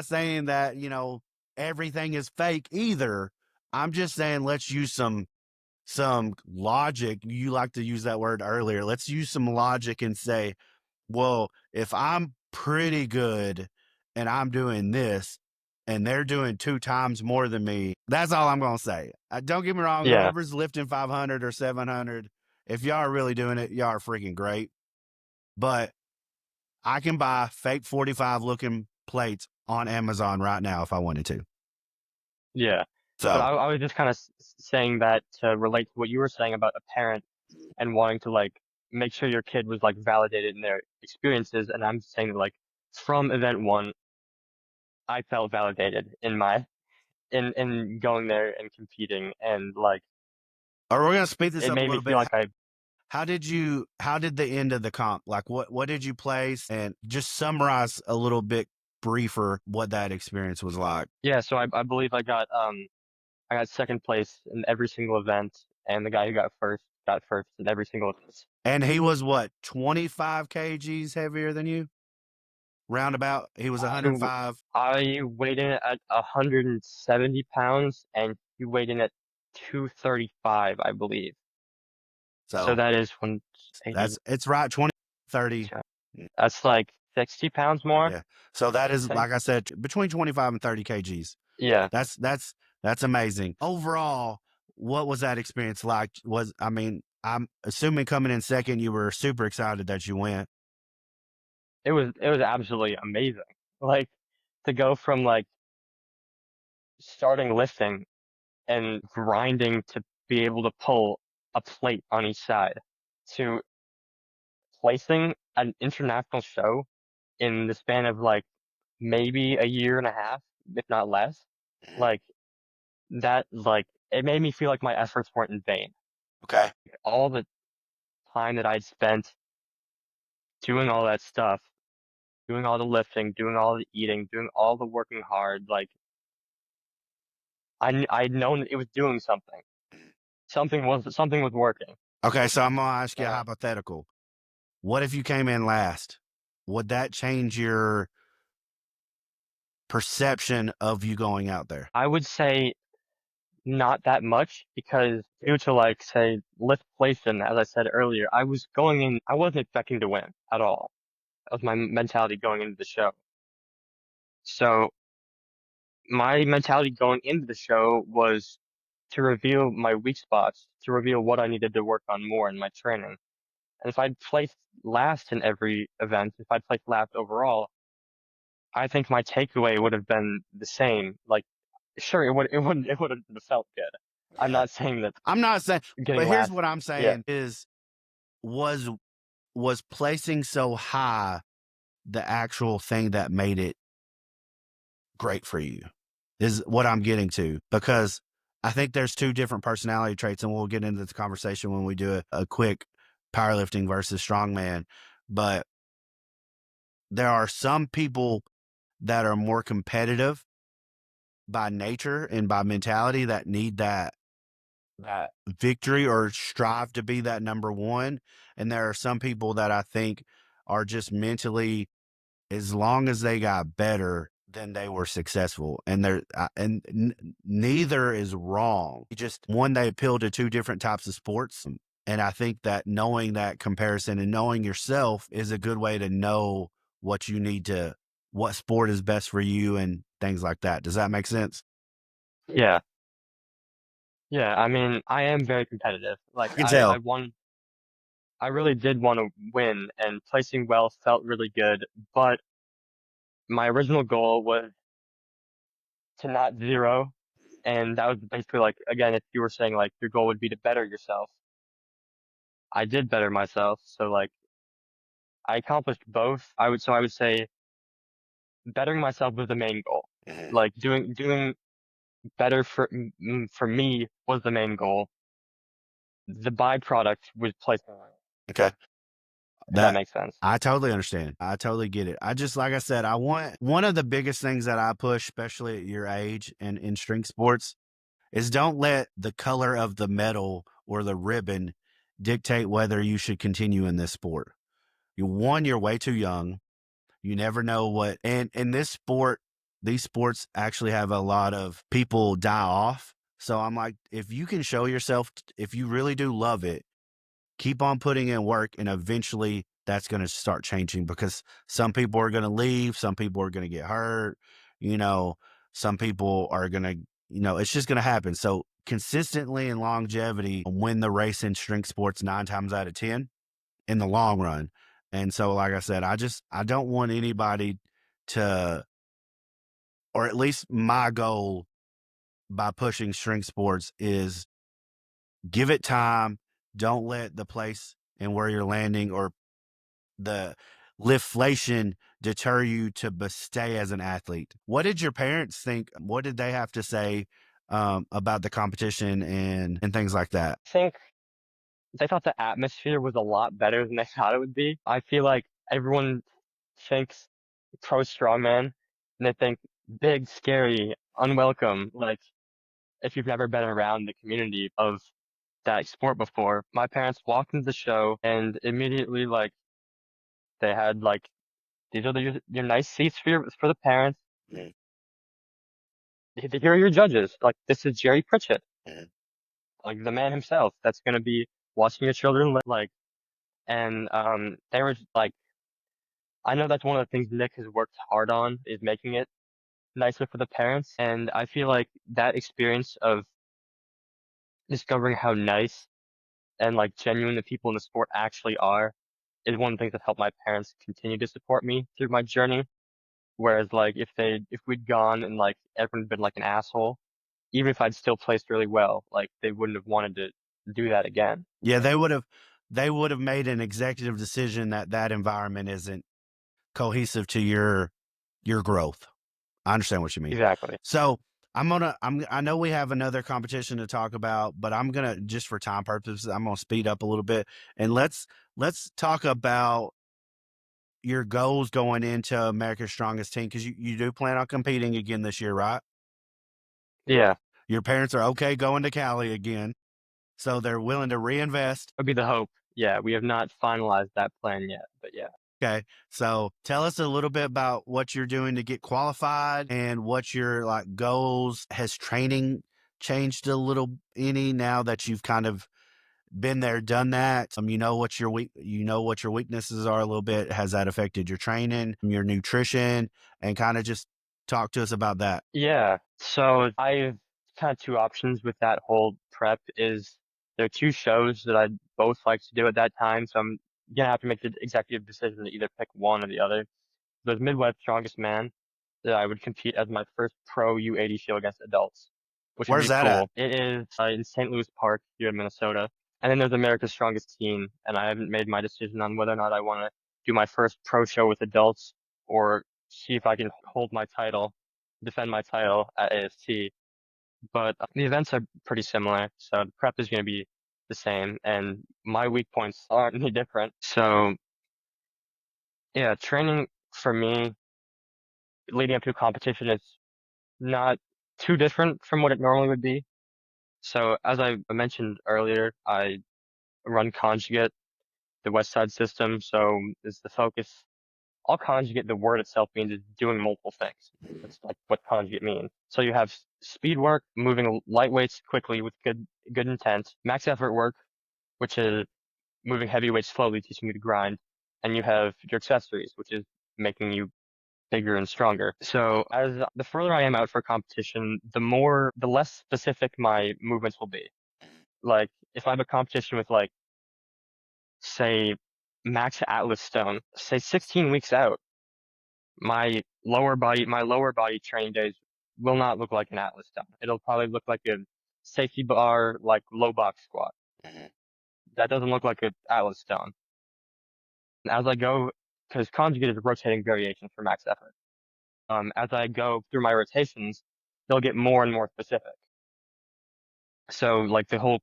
that, everything is fake either. I'm just saying let's use some logic. You like to use that word earlier. Let's use some logic and say, well, if I'm pretty good and I'm doing this and they're doing 2 times more than me, that's all I'm going to say. Don't get me wrong. yeah, Whoever's lifting 500 or 700, if y'all are really doing it, y'all are freaking great. But I can buy fake 45 looking plates on Amazon right now if I wanted to. yeah. But So, I was just kind of saying that to relate to what you were saying about a parent and wanting to like make sure your kid was like validated in their experiences, and I'm saying like from event one, I felt validated in my in going there and competing, and like or we're going to speed this it up a made me little feel bit. like I How did the end of the comp, like what did you place, and just summarize a little bit briefer what that experience was like? yeah, so I believe I got second place in every single event, and the guy who got first that first in every single test. And he was what, 25 kgs heavier than you? Roundabout. He was I, w- 105. I weighed in at 170 pounds and he weighed in at 235, I believe. So So that is 180. it's right. 20, 30. That's like 60 pounds more, Yeah. So that I is, think. like I said, between 25 and 30 kgs. Yeah. That's amazing. Overall, what was that experience like? I mean, I'm assuming coming in second, you were super excited that you went. It was absolutely amazing. Like to go from like starting lifting and grinding to be able to pull a plate on each side to placing an international show in the span of like maybe a year and a half, if not less. Like that, like it made me feel like my efforts weren't in vain. Okay. All the time that I'd spent doing all that stuff, doing all the lifting, doing all the eating, doing all the working hard, like I'd known that it was doing something. Something was working. Okay. So I'm going to ask you a Uh, hypothetical. What if you came in last? Would that change your perception of you going out there? I would say not that much because due to like say lift placement, as I said earlier, I was going in, I wasn't expecting to win at all. That was my mentality going into the show. So my mentality going into the show was to reveal my weak spots, to reveal what I needed to work on more in my training. And if I'd placed last in every event, if I'd placed last overall, I think my takeaway would have been the same. Like, sure, it would have felt good. I'm Yeah. not saying that I'm not saying, getting but here's last, what I'm yeah, saying is was was placing so high the actual thing that made it great for you is what I'm getting to, because I think there's two different personality traits, and we'll get into this conversation when we do a quick powerlifting versus strongman. But there are some people that are more competitive by nature and by mentality that need that victory or strive to be that number one. And there are some people that I think are just mentally, as long as they got better, then they were successful. And neither is wrong. Just one, they appeal to two different types of sports. And I think that knowing that comparison and knowing yourself is a good way to know what you need to, what sport is best for you and things like that. Does that make sense? yeah, yeah. I mean, I am very competitive. Like, I can I tell. won, I really did want to win, and placing well felt really good. But my original goal was to not zero, and that was basically like, again, if you were saying like your goal would be to better yourself, I did better myself. So like, I accomplished both. I would say bettering myself was the main goal. Mhm. Like doing better for me was the main goal. The byproduct was placing, Okay. if that That makes sense. I totally understand. I totally get it. I just, like I said, I want one of the biggest things that I push, especially at your age and in strength sports, is don't let the color of the medal or the ribbon dictate whether you should continue in this sport. You're way too young. You never know what, and in this sport, these sports actually have a lot of people die off. So I'm like, if you can show yourself, if you really do love it, keep on putting in work, and eventually that's going to start changing, because some people are going to leave, some people are going to get hurt, you know, some people are going to, it's just going to happen. So consistently and longevity win the race in strength sports 9 times out of 10 in the long run. And so, like I said, I don't want anybody to, or at least my goal by pushing strength sports is give it time. Don't let the place and where you're landing or the liftflation deter you to stay as an athlete. What did your parents think? What did they have to say about the competition and things like that? I think they thought the atmosphere was a lot better than they thought it would be. I feel like everyone thinks pro strongman and they think big, scary, unwelcome. Like if you've never been around the community of that sport before. My parents walked into the show and immediately like they had like these are your nice seats for the parents. Mhm. Here are your judges. Like this is Jerry Pritchett, Mhm. like the man himself that's gonna be watching your children like and they were like I know that's one of the things Nick has worked hard on is making it nicer for the parents. And I feel like that experience of discovering how nice and like genuine the people in the sport actually are is one of the things that helped my parents continue to support me through my journey. Whereas like if we'd gone and like everyone had been like an asshole, even if I'd still placed really well, like they wouldn't have wanted to do that again. Yeah, they would have made an executive decision that that environment isn't cohesive to your growth. I understand what you mean. Exactly. So I know we have another competition to talk about, but I'm gonna just for time purposes, I'm gonna speed up a little bit and let's talk about your goals going into America's Strongest Team because you do plan on competing again this year, right? Yeah, Your parents are okay going to Cali again, so they're willing to reinvest. would be the hope. Yeah, we have not finalized that plan yet, but yeah. Okay. So tell us a little bit about what you're doing to get qualified and what your like goals. Has training changed a little any now that you've kind of been there, done that? You know what your weaknesses are a little bit. Has that affected your training, your nutrition, and kind of just talk to us about that? Yeah, so I've kind of two options with that whole prep is there are two shows that I'd both like to do at that time, so I'm gonna have to make the executive decision to either pick one or the other. There's Midwest Strongest Man that I would compete as my first pro U80 show against adults, which would Where's be that at? cool. It is in St. Louis Park here in Minnesota. And then there's America's Strongest Teen, and I haven't made my decision on whether or not I want to do my first pro show with adults or see if I can hold my title, defend my title at AST. But the events are pretty similar, so the prep is going to be the same, and my weak points aren't any different. So yeah, training for me leading up to a competition is not too different from what it normally would be. So as I mentioned earlier, I run conjugate, the West Side system. So is the focus. All conjugate, the word itself means is doing multiple things. That's like what conjugate means. So you have speed work, moving light weights quickly with good intent, max effort work, which is moving heavy weights slowly, teaching you to grind, and you have your accessories, which is making you bigger and stronger. So as the further I am out for competition, the less specific my movements will be. Like if I have a competition with like, say, Max Atlas Stone, say 16 weeks out, my lower body training days will not look like an Atlas Stone. It'll probably look like a safety bar, like low box squat. Mhm. That doesn't look like an Atlas Stone. And as I go, because conjugate is a rotating variation for max effort. As I go through my rotations, they'll get more and more specific. So like the whole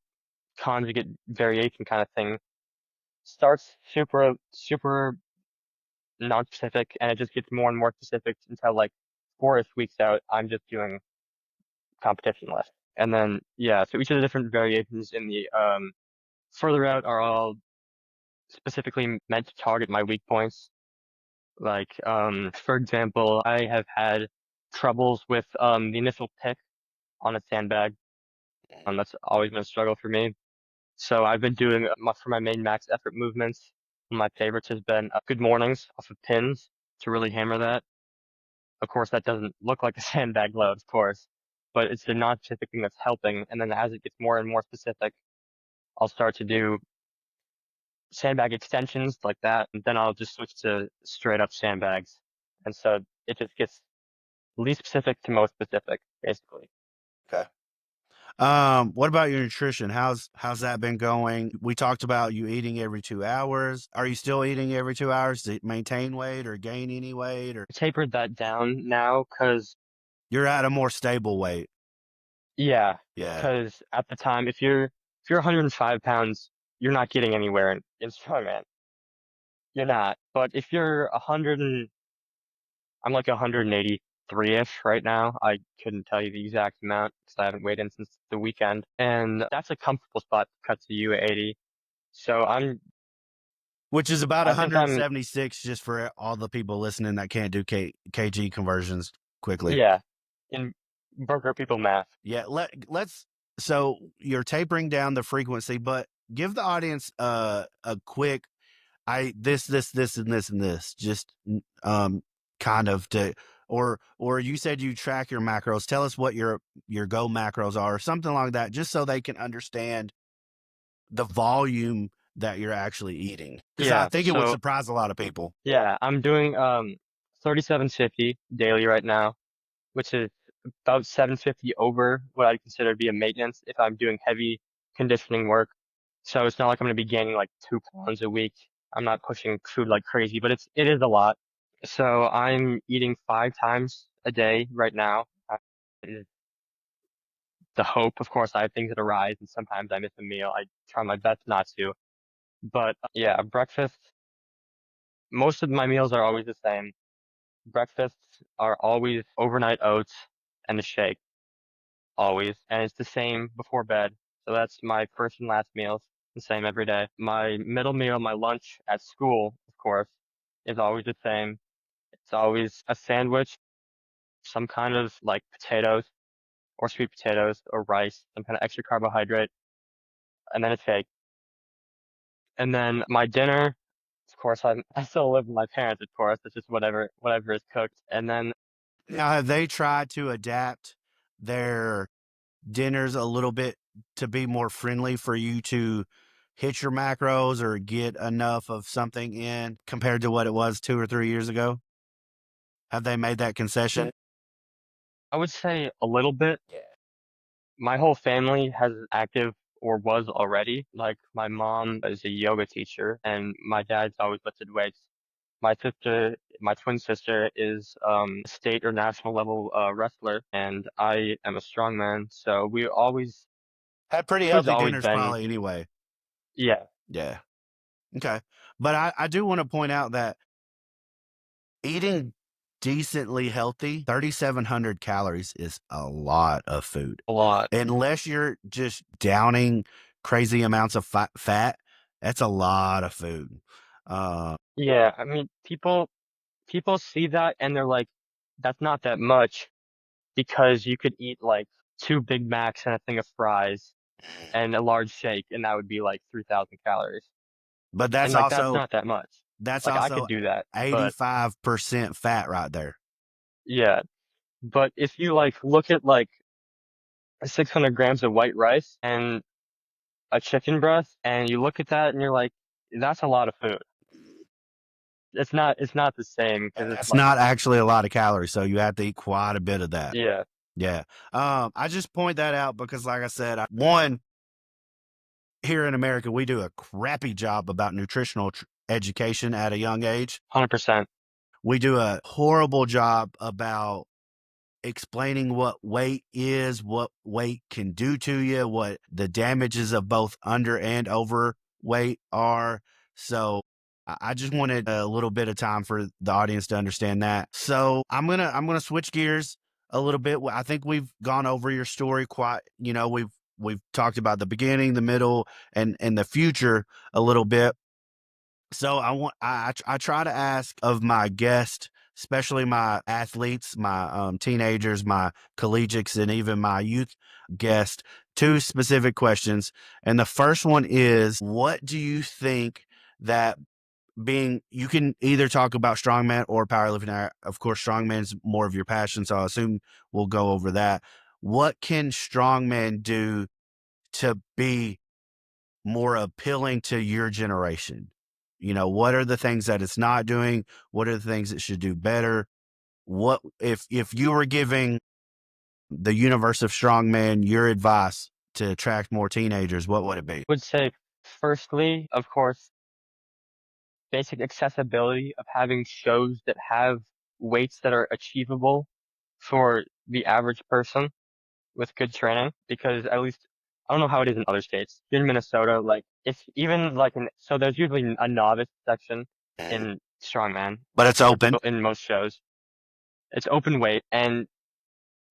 conjugate variation kind of thing starts super non-specific and it just gets more and more specific until like 4 weeks out, I'm just doing competition list. And then, yeah, so each of the different variations in the further out are all specifically meant to target my weak points. Like, for example, I have had troubles with the initial pick on a sandbag. That's always been a struggle for me. So I've been doing for my main max effort movements. My favorites has been good mornings off of pins to really hammer that. Of course, that doesn't look like a sandbag load, of course, but it's the non-specific thing that's helping. And then as it gets more and more specific, I'll start to do sandbag extensions like that, and then I'll just switch to straight up sandbags. And so it just gets least specific to most specific, basically. Okay. What about your nutrition? How's that been going? We talked about you eating every 2 hours. Are you still eating every 2 hours to maintain weight or gain any weight? Or I tapered that down now because, you're at a more stable weight? yeah, Yeah. because at the time, if you're 105 pounds, you're not getting anywhere in strongman. You're not. But if you're 100 and I'm like 183 3-ish right now. I couldn't tell you the exact amount because I haven't weighed in since the weekend. And that's a comfortable spot to cut to you at 80. So which is about I think I'm, 176 just for all the people listening that can't do kg conversions quickly. yeah, in burger people math. Yeah, let's so you're tapering down the frequency, but give the audience a quick this and this and this just kind of to or you said you track your macros. Tell us what your go macros are or something like that just so they can understand the volume that you're actually eating because I Yeah. think it would So surprise a lot of people. yeah, I'm doing 3750 daily right now, which is about 750 over what I'd consider to be a maintenance if I'm doing heavy conditioning work. So it's not like I'm going to be gaining like 2 pounds a week. I'm not pushing food like crazy, but it is a lot. So I'm eating 5 times a day right now. Is the hope, of course, I have things that arise, and sometimes I miss a meal. I try my best not to. But yeah, breakfast. Most of my meals are always the same. Breakfasts are always overnight oats and a shake, always. And it's the same before bed. So that's my first and last meals, the same every day. My middle meal, my lunch at school, of course, is always the same. It's always a sandwich, some kind of like potatoes or sweet potatoes or rice, some kind of extra carbohydrate, and then a shake. And then my dinner, of course, I still live with my parents, of course. It's just whatever is cooked. And then Now, have they tried to adapt their dinners a little bit to be more friendly for you to hit your macros or get enough of something in compared to what it was 2 or 3 years ago? Have they made that concession? I would say a little bit. My whole family has active or was already. Like my mom is a yoga teacher and my dad's always lifted weights. My twin sister is a state or national level wrestler and I am a strongman. So Had pretty food's healthy always dinners, been, probably anyway. yeah, Yeah. Okay. But I do want to point out that eating decently healthy, 3,700 calories is a lot of food. a lot. Unless you're just downing crazy amounts of fat, that's a lot of food. Uh, Yeah, I mean, people see that and they're like, that's not that much because you could eat like 2 Big Macs and a thing of fries and a large shake and that would be like 3,000 calories. but And like that's not that much. that's Like I also could do that, but 85% fat right there. yeah. But if you like look at like 600 grams of white rice and a chicken breast and you look at that and you're like, that's a lot of food. It's not the same because it's That's like, not actually a lot of calories, so you have to eat quite a bit of that. yeah, Yeah. I just point that out because, like I said, one, here in America, we do a crappy job about nutritional education at a young age. 100%. We do a horrible job about explaining what weight is, what weight can do to you, what the damages of both under and overweight are. So I just wanted a little bit of time for the audience to understand that. So I'm gonna switch gears a little bit. I think we've gone over your story quite. We've talked about the beginning, the middle, and the future a little bit. So I try to ask of my guests, especially my athletes, my teenagers, my collegiates, and even my youth guests, two specific questions. And the first one is, what do you think that being you can either talk about strongman or powerlifting? Of course, strongman's more of your passion, so I assume we'll go over that. What can strongman do to be more appealing to your generation? What are the things that it's not doing? What are the things it should do better? What if you were giving the universe of strongman your advice to attract more teenagers, what would it be? Would say firstly, of course, basic accessibility of having shows that have weights that are achievable for the average person with good training because at least I don't know how it is in other states. Here in Minnesota, like if even like so there's usually a novice section Mhm. in strongman But it's for open. people in most shows. It's open weight, and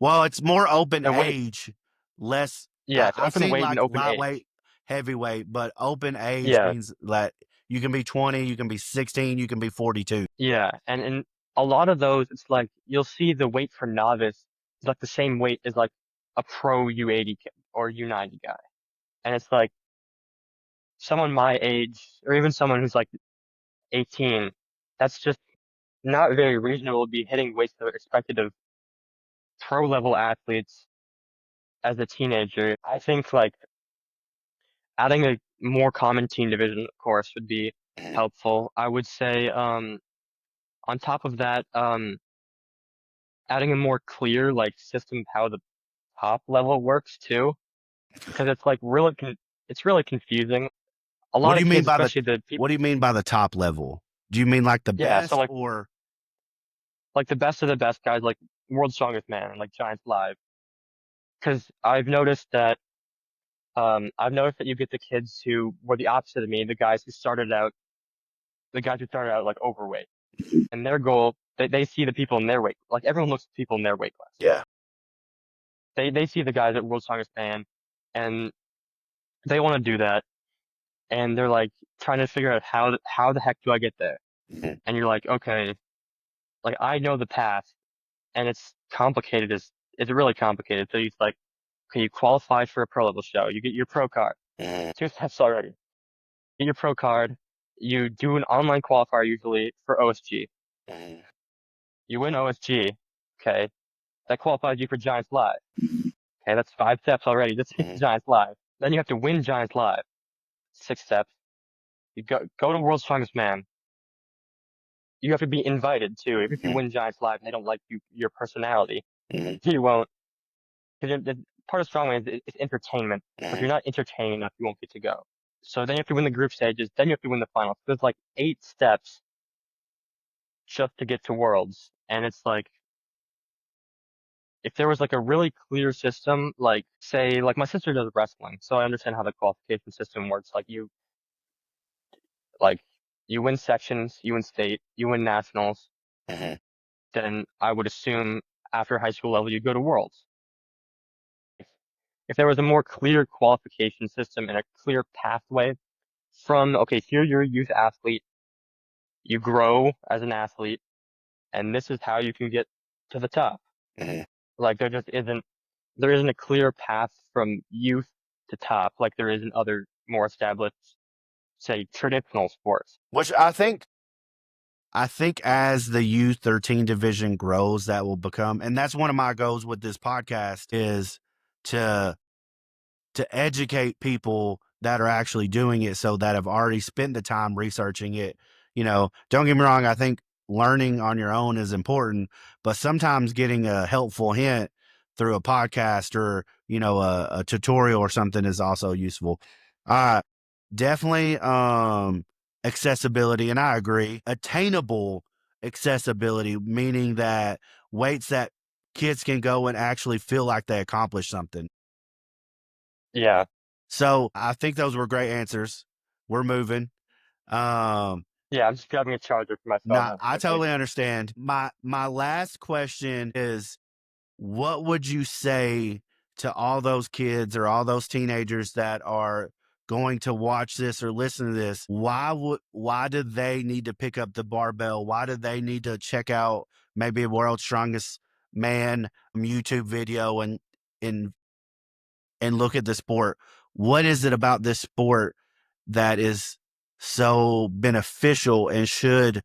Well, it's more open the weight, age, less. yeah, it's I've open seen weight and like open age. lightweight, heavyweight, but open age Yeah, means that you can be 20, you can be 16, you can be 42. yeah, and in a lot of those, it's like you'll see the weight for novice is like the same weight as like a pro U80 or U90 guy, and it's like someone my age, or even someone who's like 18, that's just not very reasonable to be hitting weights that are expected of pro level athletes as a teenager. I think like adding a more common team division, of course, would be helpful. I would say, on top of that, adding a more clear like system of how the top level works too, because it's like it's really confusing. A What lot do of you mean kids, by the especially the people, what do you mean by the top level? Do you mean like the yeah, so best or like the best of the best guys, like World's Strongest Man and like Giants Live, because I've noticed that you get the kids who were the opposite of me, the guys who started out like overweight, and their goal, they see the people in their weight, like everyone looks at people in their weight class. yeah. They see the guys at World's Strongest Man, and they want to do that, and they're like trying to figure out how the heck do I get there? Mhm. And you're like, okay, like I know the path, and it's really complicated. So it's like, okay, you qualify for a pro level show, you get your pro card, Mhm. 2 steps already. Get your pro card, you do an online qualifier usually for OSG. Mhm. You win OSG, okay, that qualifies you for Giants Live. Okay, that's 5 steps already. Just hit Mhm. Giants Live. Then you have to win Giants Live. 6 steps. You go to World's Strongest Man. You have to be invited too. If you Mhm. win Giants Live and they don't like your personality, Mhm. you won't. Because the part of strongman is entertainment. So if Mhm. you're not entertaining enough, you won't get to go. So then you have to win the group stages. Then you have to win the finals. There's like 8 steps just to get to Worlds, and it's like if there was like a really clear system, like say, like my sister does wrestling, so I understand how the qualification system works. Like you win sections, you win state, you win nationals, Mhm. then I would assume after high school level you go to Worlds. If there was a more clear qualification system and a clear pathway from, okay, here you're a youth athlete, you grow as an athlete, and this is how you can get to the top. Mhm. Like there isn't a clear path from youth to top like there is in other more established, say, traditional sports. Which I think as the U13 division grows, that will become, and that's one of my goals with this podcast is to educate people that are actually doing it, so that have already spent the time researching it. Don't get me wrong, I think learning on your own is important, but sometimes getting a helpful hint through a podcast or, a tutorial or something is also useful. Uh, Definitely accessibility, and I agree. Attainable accessibility, meaning that weights that kids can go and actually feel like they accomplished something. Yeah. So I think those were great answers. We're moving. Um, Yeah, I'm just grabbing a charger for my phone. Now That's I quickly. totally understand. My last question is, what would you say to all those kids or all those teenagers that are going to watch this or listen to this? Why do they need to pick up the barbell? Why do they need to check out maybe a World's Strongest Man YouTube video and and look at the sport? What is it about this sport that is so beneficial and should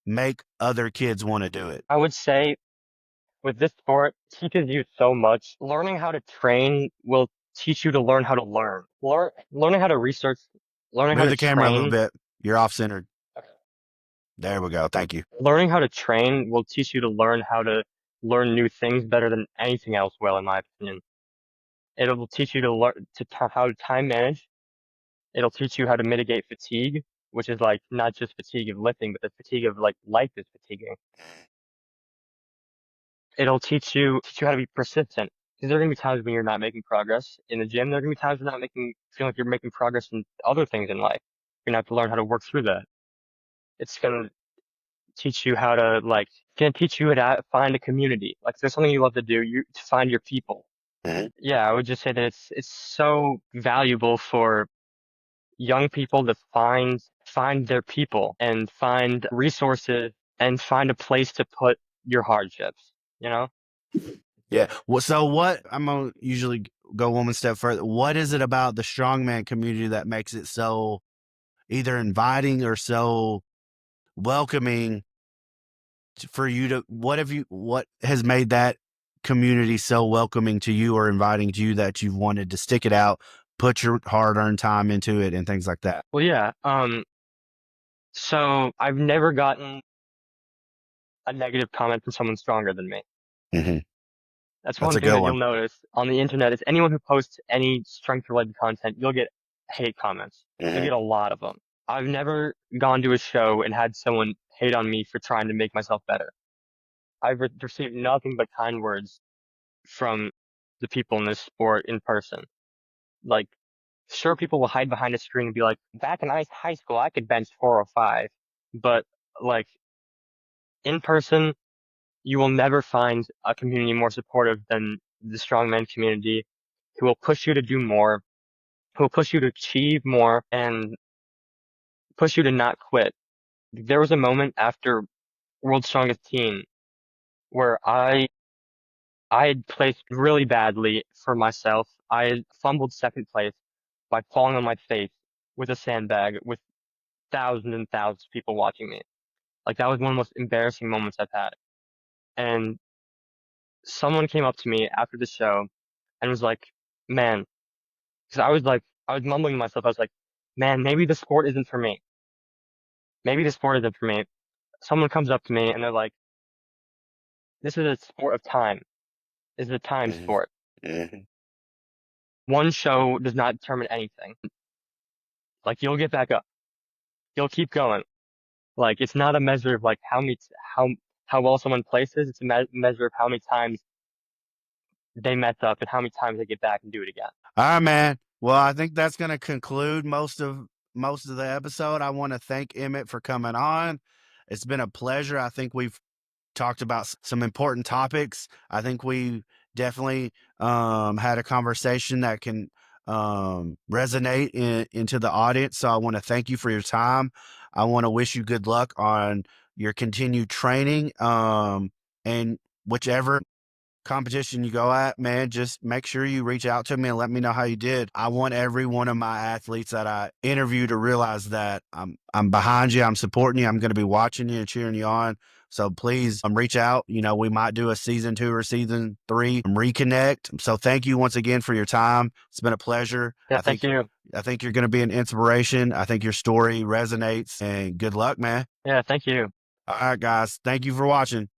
make other kids want to do it? I would say with this sport, it teaches you so much. Learning how to train will teach you to learn how to learn. Learning how to research, learning how Move to the camera a little train, bit. You're off centered. There we go. Thank you. learning how to train will teach you to learn how to learn new things better than anything else will, in my opinion. It will teach you to learn how to time manage. It'll teach you how to mitigate fatigue, which is like not just fatigue of lifting, but the fatigue of like life is fatiguing. It'll teach you how to be persistent. Because there are gonna be times when you're not making progress in the gym. There are gonna be times you're not feel like you're making progress in other things in life. You're gonna have to learn how to work through that. It's gonna teach you how to like can teach you how to find a community. Like if there's something you love to do, you to find your people. Mhm. Yeah, I would just say that it's so valuable for young people to find their people and find resources and find a place to put your hardships, you know? Yeah. Well, so what I'm gonna usually go one step further. What is it about the strongman community that makes it so either inviting or so welcoming for you to what has made that community so welcoming to you or inviting to you that you've wanted to stick it out, put your hard-earned time into it and things like that? Well, yeah. So I've never gotten a negative comment from someone stronger than me. Hmm. That's That's one a thing good that one. you'll notice on the internet is anyone who posts any strength related content, you'll get hate comments. You'll Hmm. get a lot of them. I've never gone to a show and had someone hate on me for trying to make myself better. I've received nothing but kind words from the people in this sport in person. Like, sure, people will hide behind a screen and be like, back in high school, I could bench 405. But, like, in person, you will never find a community more supportive than the strongman community who will push you to do more, who will push you to achieve more, and push you to not quit. There was a moment after World's Strongest Teen where I had placed really badly for myself. I had fumbled second place by falling on my face with a sandbag with thousands and thousands of people watching me. Like that was one of the most embarrassing moments I've had. And someone came up to me after the show and was like, man, because I was mumbling to myself. I was like, man, maybe the sport isn't for me. Maybe the sport isn't for me. Someone comes up to me and they're like, this is a sport of time. This is a time Hmm. sport. Hmm. One show does not determine anything. Like you'll get back up. You'll keep going. Like it's not a measure of like how how well someone places. It's a measure of how many times they mess up and how many times they get back and do it again. All right, man. Well, I think that's going to conclude most of the episode. I want to thank Emmett for coming on. It's been a pleasure. I think we've talked about some important topics. I think we definitely had a conversation that can resonate into the audience. So I want to thank you for your time. I want to wish you good luck on your continued training, and whichever competition you go at, man, just make sure you reach out to me and let me know how you did. I want every one of my athletes that I interview to realize that I'm behind you, I'm supporting you, I'm going to be watching you and cheering you on. So please reach out. We might do a season 2 or season 3 reconnect. So thank you once again for your time. It's been a pleasure. Yeah, thank you. I think you're going to be an inspiration. I think your story resonates, and good luck, man. Yeah, thank you. All right, guys. Thank you for watching.